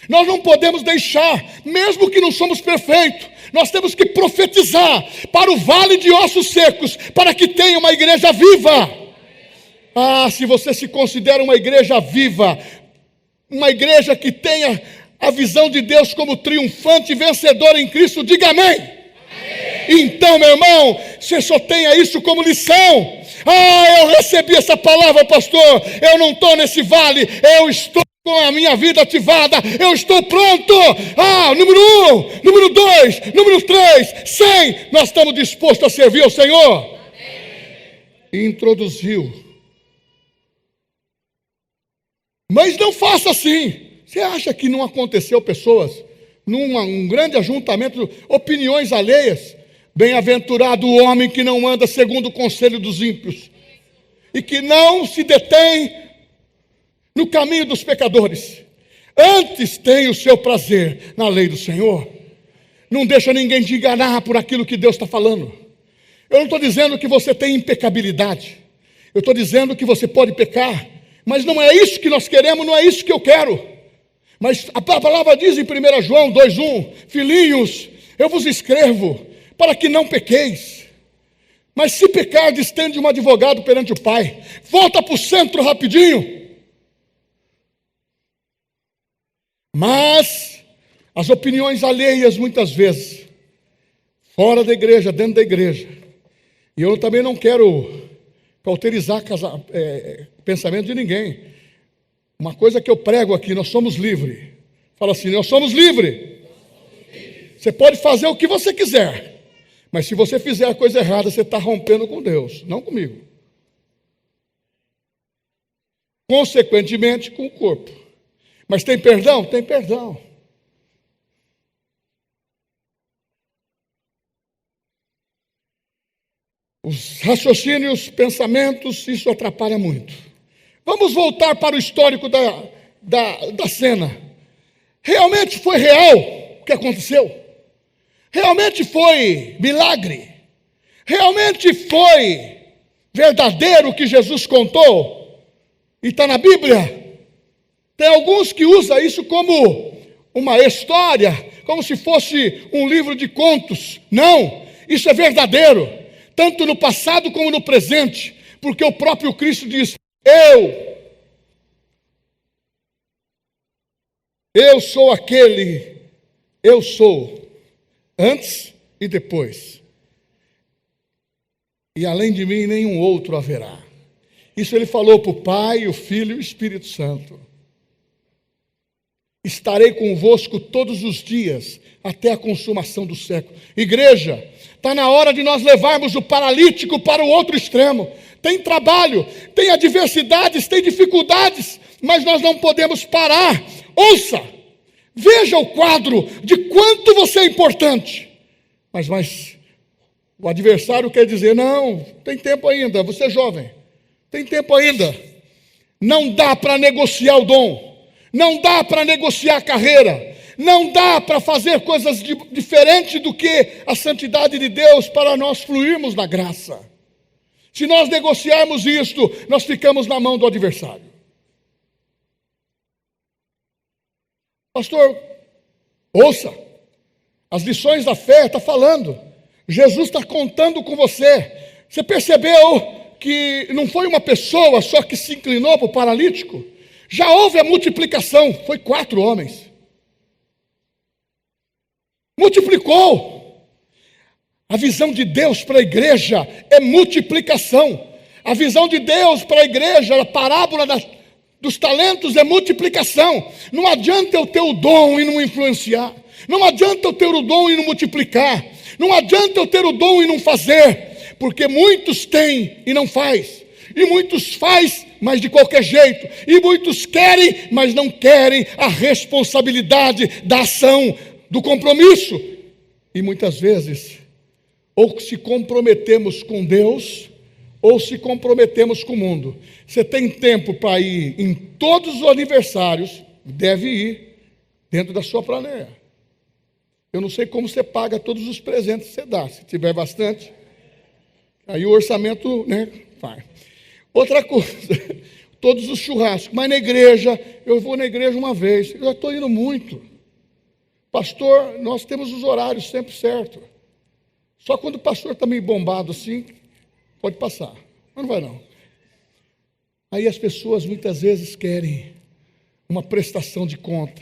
Nós não podemos deixar, mesmo que não somos perfeitos, nós temos que profetizar para o vale de ossos secos, para que tenha uma igreja viva. Ah, se você se considera uma igreja viva, uma igreja que tenha a visão de Deus como triunfante e vencedora em Cristo, diga amém. Então, meu irmão, você só tenha isso como lição. Ah, eu recebi essa palavra, pastor. Eu não estou nesse vale, eu estou com a minha vida ativada, eu estou pronto. Ah, número 1, número 2, número 3, 100. Nós estamos dispostos a servir ao Senhor. E introduziu. Mas não faça assim. Você acha que não aconteceu pessoas num grande ajuntamento, opiniões alheias? Bem-aventurado o homem que não anda segundo o conselho dos ímpios e que não se detém no caminho dos pecadores. Antes tem o seu prazer na lei do Senhor. Não deixa ninguém te enganar por aquilo que Deus está falando. Eu não estou dizendo que você tem impecabilidade. Eu estou dizendo que você pode pecar. Mas não é isso que nós queremos, não é isso que eu quero. Mas a palavra diz em 1 João 2,1: filhinhos, eu vos escrevo para que não pequeis. Mas se pecardes, tende um advogado perante o Pai. Volta para o centro rapidinho. Mas as opiniões alheias, muitas vezes, fora da igreja, dentro da igreja. E eu também não quero cauterizar pensamento de ninguém. Uma coisa que eu prego aqui: nós somos livres. Fala assim: nós somos livres. Você pode fazer o que você quiser. Mas se você fizer a coisa errada, você está rompendo com Deus, não comigo. Consequentemente, com o corpo. Mas tem perdão? Tem perdão. Os raciocínios, pensamentos, isso atrapalha muito. Vamos voltar para o histórico da cena. Realmente foi real o que aconteceu? Realmente foi milagre? Realmente foi verdadeiro o que Jesus contou? E está na Bíblia? Tem alguns que usam isso como uma história, como se fosse um livro de contos. Não, isso é verdadeiro, tanto no passado como no presente, porque o próprio Cristo diz: eu sou aquele, eu sou, antes e depois. E além de mim, nenhum outro haverá. Isso ele falou para o Pai, o Filho e o Espírito Santo. Estarei convosco todos os dias, até a consumação do século. Igreja, está na hora de nós levarmos o paralítico para o outro extremo. Tem trabalho, tem adversidades, tem dificuldades, mas nós não podemos parar. Ouça, veja o quadro de quanto você é importante. Mas o adversário quer dizer: não, tem tempo ainda, você é jovem, tem tempo ainda. Não dá para negociar o dom. Não dá para negociar a carreira, não dá para fazer coisas diferentes do que a santidade de Deus para nós fluirmos na graça. Se nós negociarmos isto, nós ficamos na mão do adversário. Pastor, ouça, as lições da fé está falando, Jesus está contando com você. Você percebeu que não foi uma pessoa só que se inclinou para o paralítico? Já houve a multiplicação, foi 4 homens. Multiplicou. A visão de Deus para a igreja é multiplicação. A visão de Deus para a igreja, a parábola dos talentos é multiplicação. Não adianta eu ter o dom e não influenciar. Não adianta eu ter o dom e não multiplicar. Não adianta eu ter o dom e não fazer. Porque muitos têm e não faz. E muitos faz mas de qualquer jeito. E muitos querem, mas não querem a responsabilidade da ação, do compromisso. E muitas vezes, ou se comprometemos com Deus, ou se comprometemos com o mundo. Você tem tempo para ir em todos os aniversários, deve ir dentro da sua planilha. Eu não sei como você paga todos os presentes que você dá. Se tiver bastante, aí o orçamento, vai. Outra coisa, todos os churrascos. Mas na igreja, eu vou na igreja uma vez. Eu já estou indo muito. Pastor, nós temos os horários sempre certos. Só quando o pastor está meio bombado assim, pode passar. Mas não vai não. Aí as pessoas muitas vezes querem uma prestação de conta.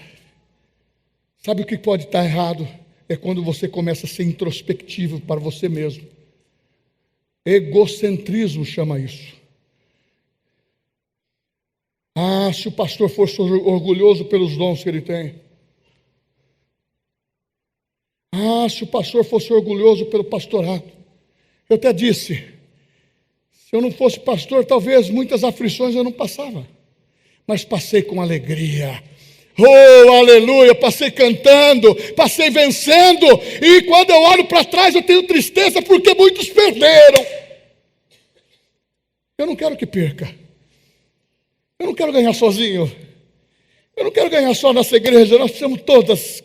Sabe o que pode estar errado? É quando você começa a ser introspectivo para você mesmo. Egocentrismo chama isso. Se o pastor fosse orgulhoso pelos dons que ele tem. Se o pastor fosse orgulhoso pelo pastorado. Eu até disse, se eu não fosse pastor, talvez muitas aflições eu não passava. Mas passei com alegria. Oh, aleluia, passei cantando, passei vencendo, e quando eu olho para trás eu tenho tristeza porque muitos perderam. Eu não quero que perca. Eu não quero ganhar sozinho. Eu não quero ganhar só nossa igreja. Nós precisamos todas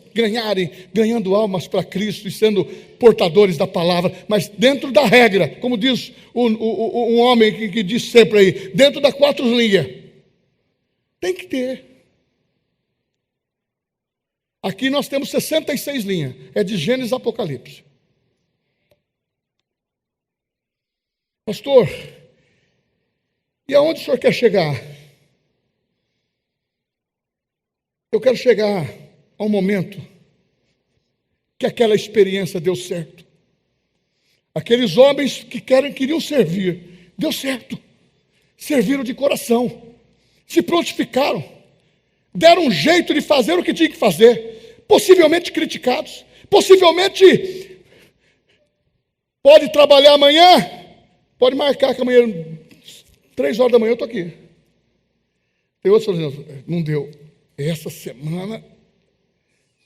ganhando almas para Cristo e sendo portadores da palavra, mas dentro da regra, como diz um homem que diz sempre aí, dentro das 4 linhas. Tem que ter. Aqui nós temos 66 linhas. É de Gênesis a Apocalipse. Pastor, e aonde o senhor quer chegar? Eu quero chegar ao momento que aquela experiência deu certo. Aqueles homens que queriam servir, deu certo. Serviram de coração. Se prontificaram. Deram um jeito de fazer o que tinha que fazer, possivelmente criticados, possivelmente pode trabalhar amanhã, pode marcar que amanhã, 3 horas da manhã eu estou aqui. Tem outros falando, não deu. Essa semana,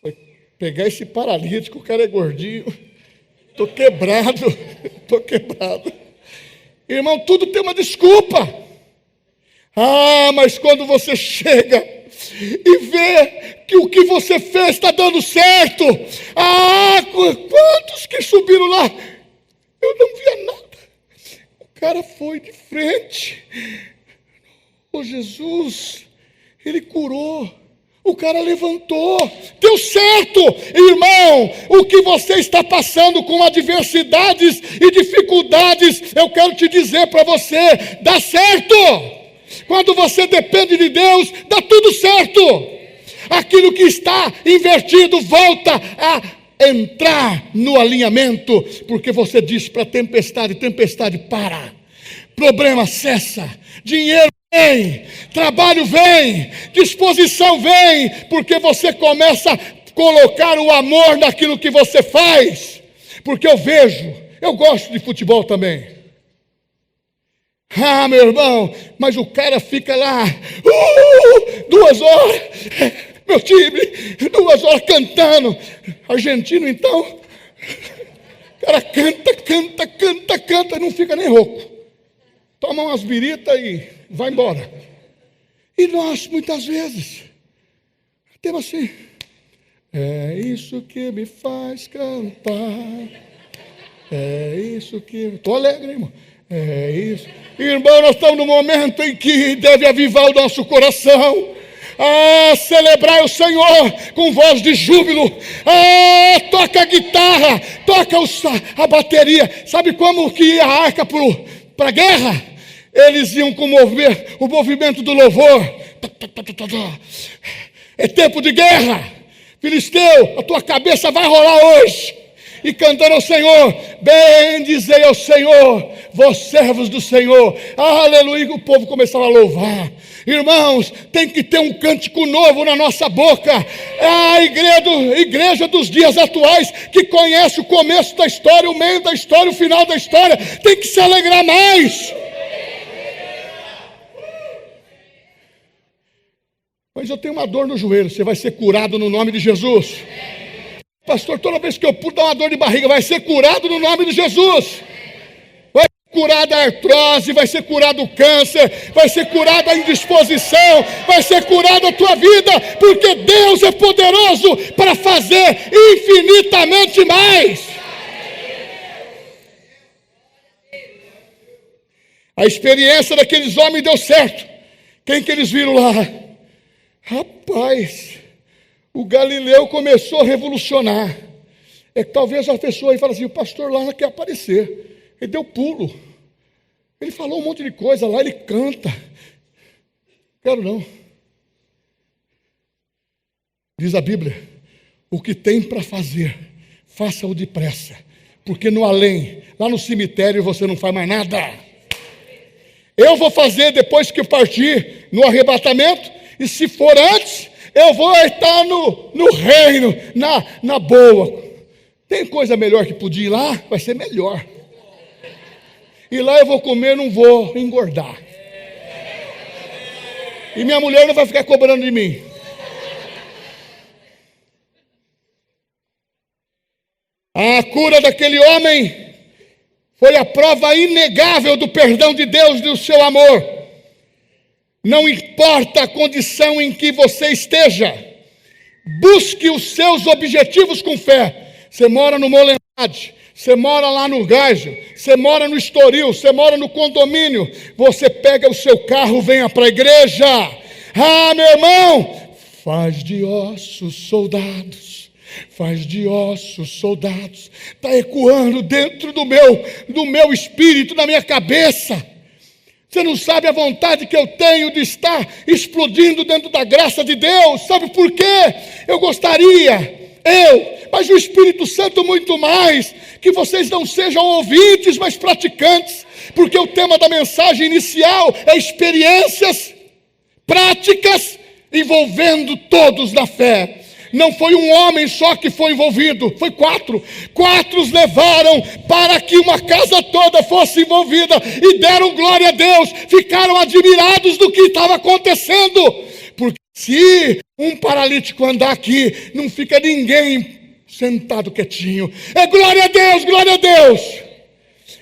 vai pegar esse paralítico, o cara é gordinho, estou quebrado. Irmão, tudo tem uma desculpa. Mas quando você chega e vê que o que você fez está dando certo. Quantos que subiram lá? Eu não via nada. O cara foi de frente. Jesus, ele curou. O cara levantou. Deu certo. Irmão, o que você está passando com adversidades e dificuldades, eu quero te dizer para você, dá certo. Quando você depende de Deus, dá tudo certo. Aquilo que está invertido volta a entrar no alinhamento, porque você diz para a tempestade, para. Problema cessa, dinheiro vem, trabalho vem, disposição vem, porque você começa a colocar o amor naquilo que você faz. Porque eu gosto de futebol também. Meu irmão, mas o cara fica lá, 2 horas, meu time, 2 horas cantando. Argentino, então, o cara canta, não fica nem rouco. Toma umas biritas e vai embora. E nós, muitas vezes, temos assim, é isso que me faz cantar, é isso que... Estou alegre, irmão. É isso. Irmão, nós estamos no momento em que deve avivar o nosso coração. Celebrar o Senhor com voz de júbilo. Toca a guitarra, toca a bateria. Sabe como que ia a arca para a guerra? Eles iam com o movimento do louvor. É tempo de guerra. Filisteu, a tua cabeça vai rolar hoje. E cantando ao Senhor, bendizei ao Senhor, vós servos do Senhor, aleluia. O povo começava a louvar. Irmãos, tem que ter um cântico novo na nossa boca. A igreja dos dias atuais, que conhece o começo da história, o meio da história, o final da história, tem que se alegrar mais. Mas eu tenho uma dor no joelho. Você vai ser curado no nome de Jesus. Pastor, toda vez que eu pulo dá uma dor de barriga. Vai ser curado no nome de Jesus. Vai ser curada a artrose, vai ser curado o câncer, vai ser curada a indisposição, vai ser curada a tua vida, porque Deus é poderoso para fazer infinitamente mais. A experiência daqueles homens deu certo. Quem que eles viram lá? Rapaz, o Galileu começou a revolucionar. É que talvez a pessoa aí fala assim, o pastor lá não quer aparecer. Ele deu pulo. Ele falou um monte de coisa lá, ele canta. Quero não. Diz a Bíblia, o que tem para fazer, faça-o depressa. Porque no além, lá no cemitério você não faz mais nada. Eu vou fazer depois que partir no arrebatamento, e se for antes, eu vou estar no reino, na boa. Tem coisa melhor que podia ir lá? Vai ser melhor. E lá eu vou comer, não vou engordar. E minha mulher não vai ficar cobrando de mim. A cura daquele homem foi a prova inegável do perdão de Deus e do seu amor. Não importa a condição em que você esteja, busque os seus objetivos com fé. Você mora no Molenade, você mora lá no Gágio, você mora no Estoril, você mora no condomínio, você pega o seu carro, venha para a igreja. Ah, meu irmão, faz de ossos soldados, faz de ossos soldados. Está ecoando dentro do meu espírito, na minha cabeça. Você não sabe a vontade que eu tenho de estar explodindo dentro da graça de Deus. Sabe por quê? Eu gostaria, mas o Espírito Santo muito mais, que vocês não sejam ouvintes, mas praticantes, porque o tema da mensagem inicial é experiências práticas envolvendo todos na fé. Não foi um homem só que foi envolvido, foi 4. 4 os levaram para que uma casa toda fosse envolvida e deram glória a Deus, ficaram admirados do que estava acontecendo. Porque se um paralítico andar aqui, não fica ninguém sentado quietinho. É glória a Deus, glória a Deus.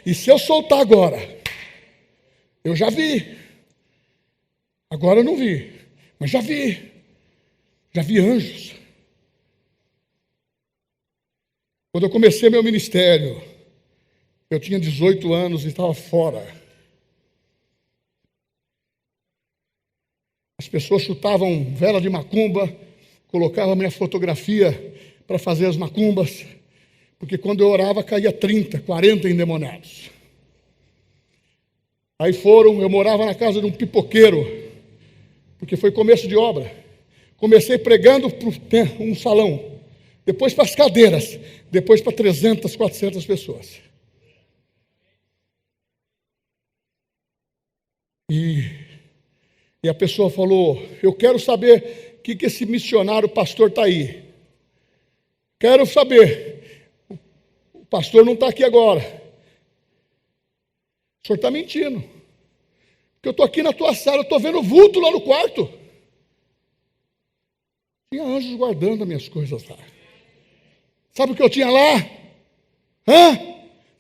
E se eu soltar agora, eu já vi. Agora eu não vi, mas já vi anjos. Quando eu comecei meu ministério, eu tinha 18 anos e estava fora. As pessoas chutavam vela de macumba, colocavam a minha fotografia para fazer as macumbas, porque quando eu orava caía 30, 40 endemoniados. Aí eu morava na casa de um pipoqueiro, porque foi começo de obra. Comecei pregando para um salão, depois para as cadeiras, depois para 300, 400 pessoas. E a pessoa falou, eu quero saber o que esse missionário pastor está aí. Quero saber. O pastor não está aqui agora. O senhor está mentindo. Porque eu estou aqui na tua sala, eu estou vendo vulto lá no quarto. Tinha anjos guardando as minhas coisas lá. Sabe o que eu tinha lá?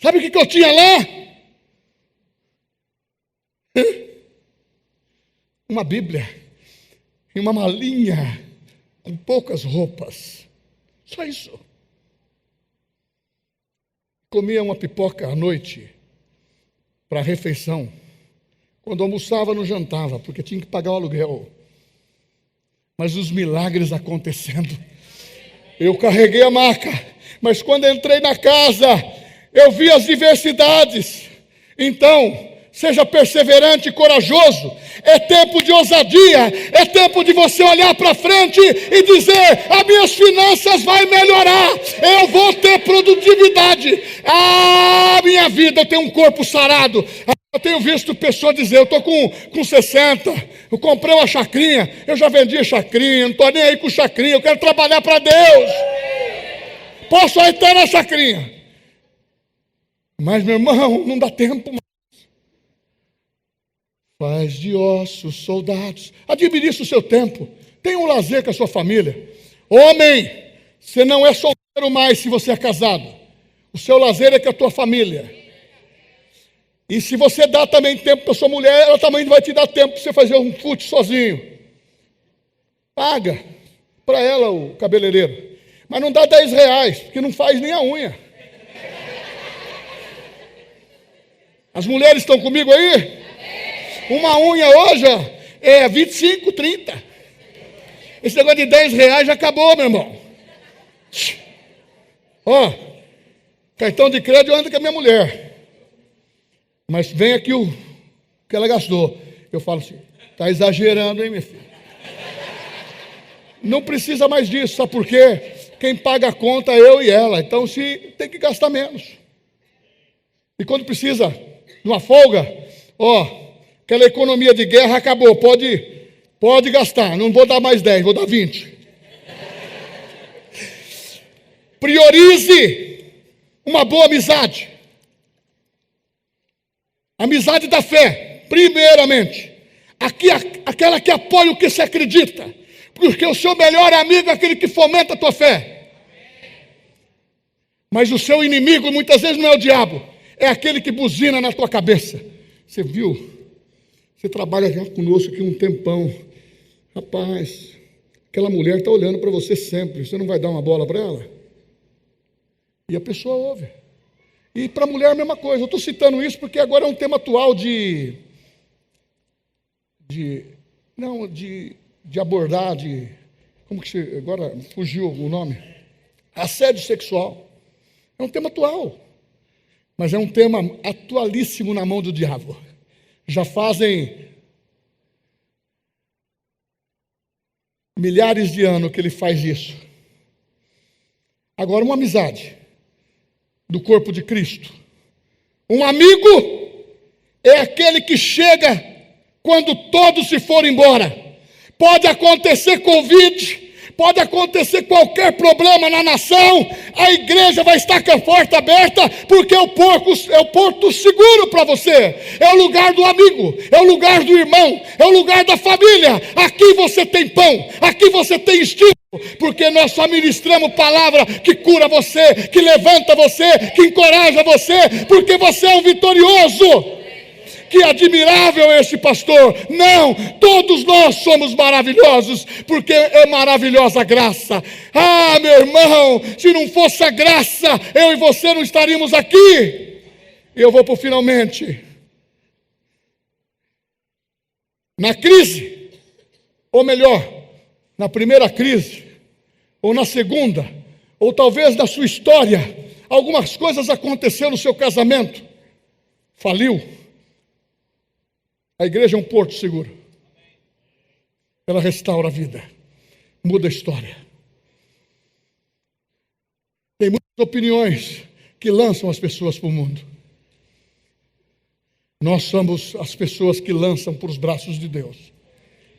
Sabe o que eu tinha lá? Uma Bíblia e uma malinha com poucas roupas. Só isso. Comia uma pipoca à noite para a refeição. Quando almoçava, não jantava, porque tinha que pagar o aluguel. Mas os milagres acontecendo. Eu carreguei a maca, mas quando entrei na casa, eu vi as diversidades. Então, seja perseverante e corajoso. É tempo de ousadia, é tempo de você olhar para frente e dizer, as minhas finanças vão melhorar, eu vou ter produtividade. Minha vida, eu tenho um corpo sarado. Eu tenho visto pessoas dizer, eu estou com 60, eu comprei uma chacrinha, eu já vendi a chacrinha, não estou nem aí com chacrinha, eu quero trabalhar para Deus. Posso aí estar na chacrinha. Mas, meu irmão, não dá tempo mais. Faz de ossos soldados. Administre o seu tempo. Tenha um lazer com a sua família. Homem, você não é solteiro mais se você é casado. O seu lazer é com a tua família. E se você dá também tempo para sua mulher, ela também vai te dar tempo para você fazer um fute sozinho. Paga para ela o cabeleireiro. Mas não dá R$10, porque não faz nem a unha. As mulheres estão comigo aí? Uma unha hoje é 25, 30. Esse negócio de R$10 já acabou, meu irmão. Ó, cartão de crédito eu ando com a minha mulher. Mas vem aqui o que ela gastou. Eu falo assim, está exagerando, hein, minha filha? Não precisa mais disso, sabe por quê? Quem paga a conta é eu e ela. Então, se tem que gastar menos. E quando precisa de uma folga, aquela economia de guerra acabou. Pode gastar. Não vou dar mais 10, vou dar 20. Priorize uma boa amizade. Amizade da fé, primeiramente. Aquela que apoia o que se acredita. Porque o seu melhor amigo é aquele que fomenta a tua fé. Mas o seu inimigo muitas vezes não é o diabo, é aquele que buzina na tua cabeça. Você viu? Você trabalha já conosco aqui um tempão. Rapaz, aquela mulher está olhando para você sempre. Você não vai dar uma bola para ela? E a pessoa ouve. E para a mulher a mesma coisa. Eu estou citando isso porque agora é um tema atual de abordar, como que agora fugiu o nome? Assédio sexual. É um tema atual, mas é um tema atualíssimo na mão do diabo. Já fazem milhares de anos que ele faz isso. Agora, uma amizade do corpo de Cristo. Um amigo é aquele que chega quando todos se forem embora. Pode acontecer Covid, pode acontecer qualquer problema na nação, a igreja vai estar com a porta aberta, porque é o porto seguro para você, é o lugar do amigo, é o lugar do irmão, é o lugar da família. Aqui você tem pão, aqui você tem estímulo, porque nós só ministramos palavra que cura você, que levanta você, que encoraja você, porque você é um vitorioso. Que admirável esse pastor. Não, todos nós somos maravilhosos, porque é maravilhosa a graça. Ah, meu irmão, se não fosse a graça, eu e você não estaríamos aqui. E eu vou para o finalmente. Na crise, ou melhor, na primeira crise, ou na segunda, ou talvez na sua história, algumas coisas aconteceram no seu casamento, faliu. A igreja é um porto seguro. Ela restaura a vida, muda a história. Tem muitas opiniões que lançam as pessoas para o mundo. Nós somos as pessoas que lançam para os braços de Deus,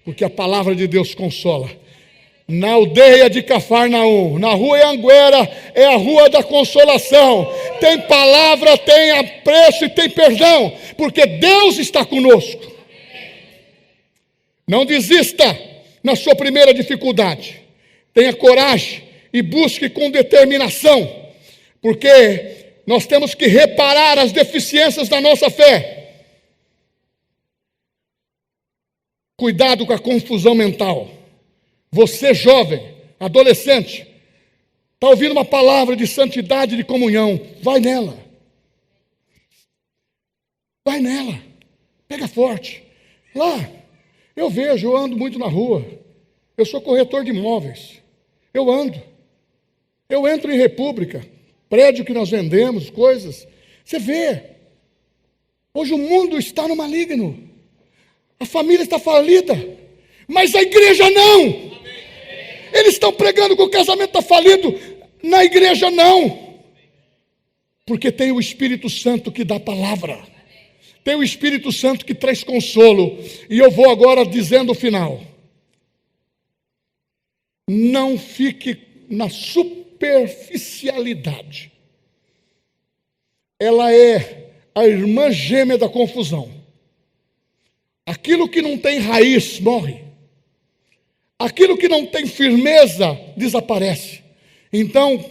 porque a palavra de Deus consola. Na aldeia de Cafarnaum, na rua Anguera, é a rua da consolação. Tem palavra, tem apreço e tem perdão, porque Deus está conosco. Não desista na sua primeira dificuldade. Tenha coragem e busque com determinação, porque nós temos que reparar as deficiências da nossa fé. Cuidado com a confusão mental. Você, jovem, adolescente, está ouvindo uma palavra de santidade, de comunhão, vai nela. Vai nela. Pega forte. Lá, eu ando muito na rua. Eu sou corretor de imóveis. Eu ando. Eu entro em República, prédio que nós vendemos, coisas. Você vê. Hoje o mundo está no maligno. A família está falida. Mas a igreja não. Eles estão pregando que o casamento está falido. Na igreja não. Porque tem o Espírito Santo que dá palavra. Tem o Espírito Santo que traz consolo. E eu vou agora dizendo o final. Não fique na superficialidade. Ela é a irmã gêmea da confusão. Aquilo que não tem raiz morre. Aquilo que não tem firmeza desaparece. Então,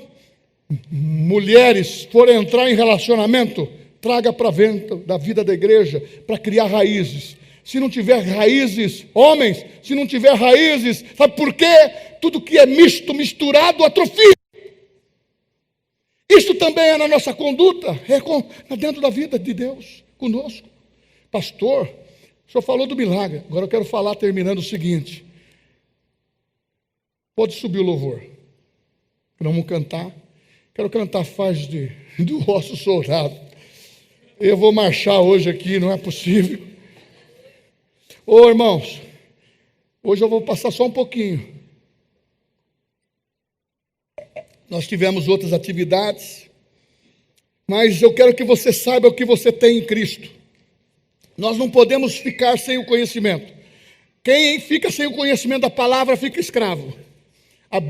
mulheres, forem entrar em relacionamento, traga para dentro da vida da igreja para criar raízes. Se não tiver raízes, homens, se não tiver raízes, sabe por quê? Tudo que é misto, misturado, atrofia. Isso também é na nossa conduta, é dentro da vida de Deus, conosco. Pastor, o senhor falou do milagre, agora eu quero falar terminando o seguinte. Pode subir o louvor. Vamos cantar. Quero cantar Faz do Osso Soldado. Eu vou marchar hoje aqui, não é possível. Ô irmãos, hoje eu vou passar só um pouquinho. Nós tivemos outras atividades, mas eu quero que você saiba o que você tem em Cristo. Nós não podemos ficar sem o conhecimento. Quem fica sem o conhecimento da palavra fica escravo.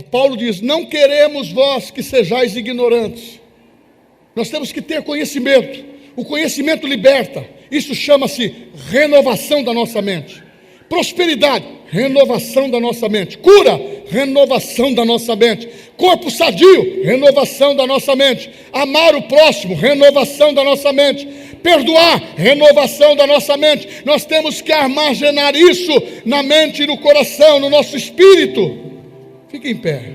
Paulo diz, não queremos vós que sejais ignorantes. Nós temos que ter conhecimento. O conhecimento liberta. Isso chama-se renovação da nossa mente. Prosperidade, renovação da nossa mente. Cura, renovação da nossa mente. Corpo sadio, renovação da nossa mente. Amar o próximo, renovação da nossa mente. Perdoar, renovação da nossa mente. Nós temos que armazenar isso na mente e no coração, no nosso espírito. Fique em pé.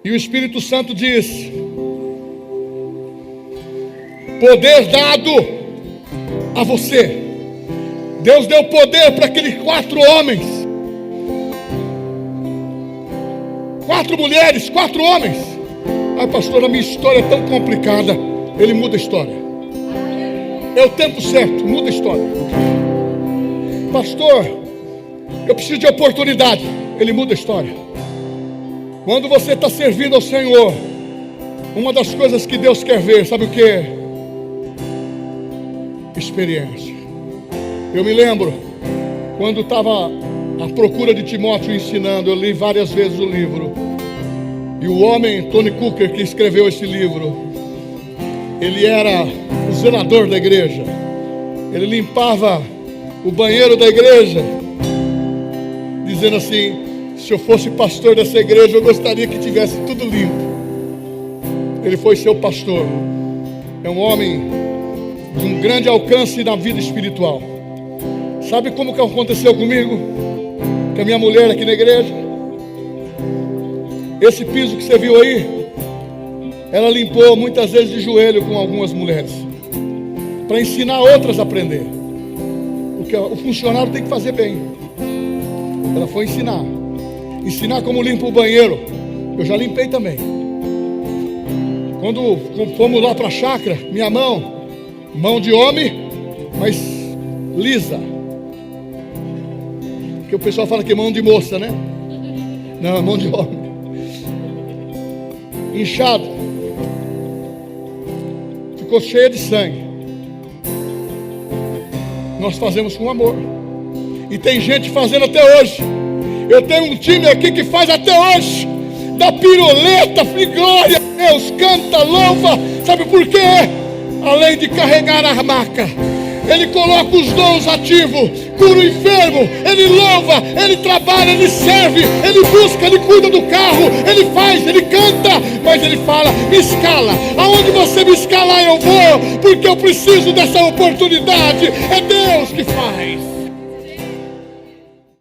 E o Espírito Santo diz: poder dado a você. Deus deu poder para aqueles 4 homens, 4 mulheres, 4 homens. Ai, pastor, a minha história é tão complicada. Ele muda a história. É o tempo certo, muda a história. Pastor, eu preciso de oportunidade. Ele muda a história. Quando você está servindo ao Senhor, uma das coisas que Deus quer ver, sabe o que? Experiência. Eu me lembro, quando estava à procura de Timóteo ensinando, eu li várias vezes o livro. E o homem, Tony Cooker, que escreveu esse livro, ele era o zelador da igreja. Ele limpava o banheiro da igreja, dizendo assim: se eu fosse pastor dessa igreja, eu gostaria que tivesse tudo limpo. Ele foi seu pastor. É um homem de um grande alcance na vida espiritual. Sabe como que aconteceu comigo? Com a minha mulher aqui na igreja. Esse piso que você viu aí, ela limpou muitas vezes de joelho com algumas mulheres, para ensinar outras a aprender. Porque o funcionário tem que fazer bem. Ela foi ensinar como limpa o banheiro. Eu já limpei também. Quando fomos lá para a chácara, minha mão de homem, mas lisa. Porque o pessoal fala que é mão de moça, né? Não, é mão de homem. Inchada. Ficou cheia de sangue. Nós fazemos com amor. E tem gente fazendo até hoje. Eu tenho um time aqui que faz até hoje. Dá piruleta, glória a Deus, canta, louva. Sabe por quê? Além de carregar a maca, ele coloca os dons ativos, cura o enfermo, ele louva, ele trabalha, ele serve, ele busca, ele cuida do carro, ele faz, ele canta, mas ele fala: me escala, aonde você me escalar eu vou, porque eu preciso dessa oportunidade. É Deus que faz.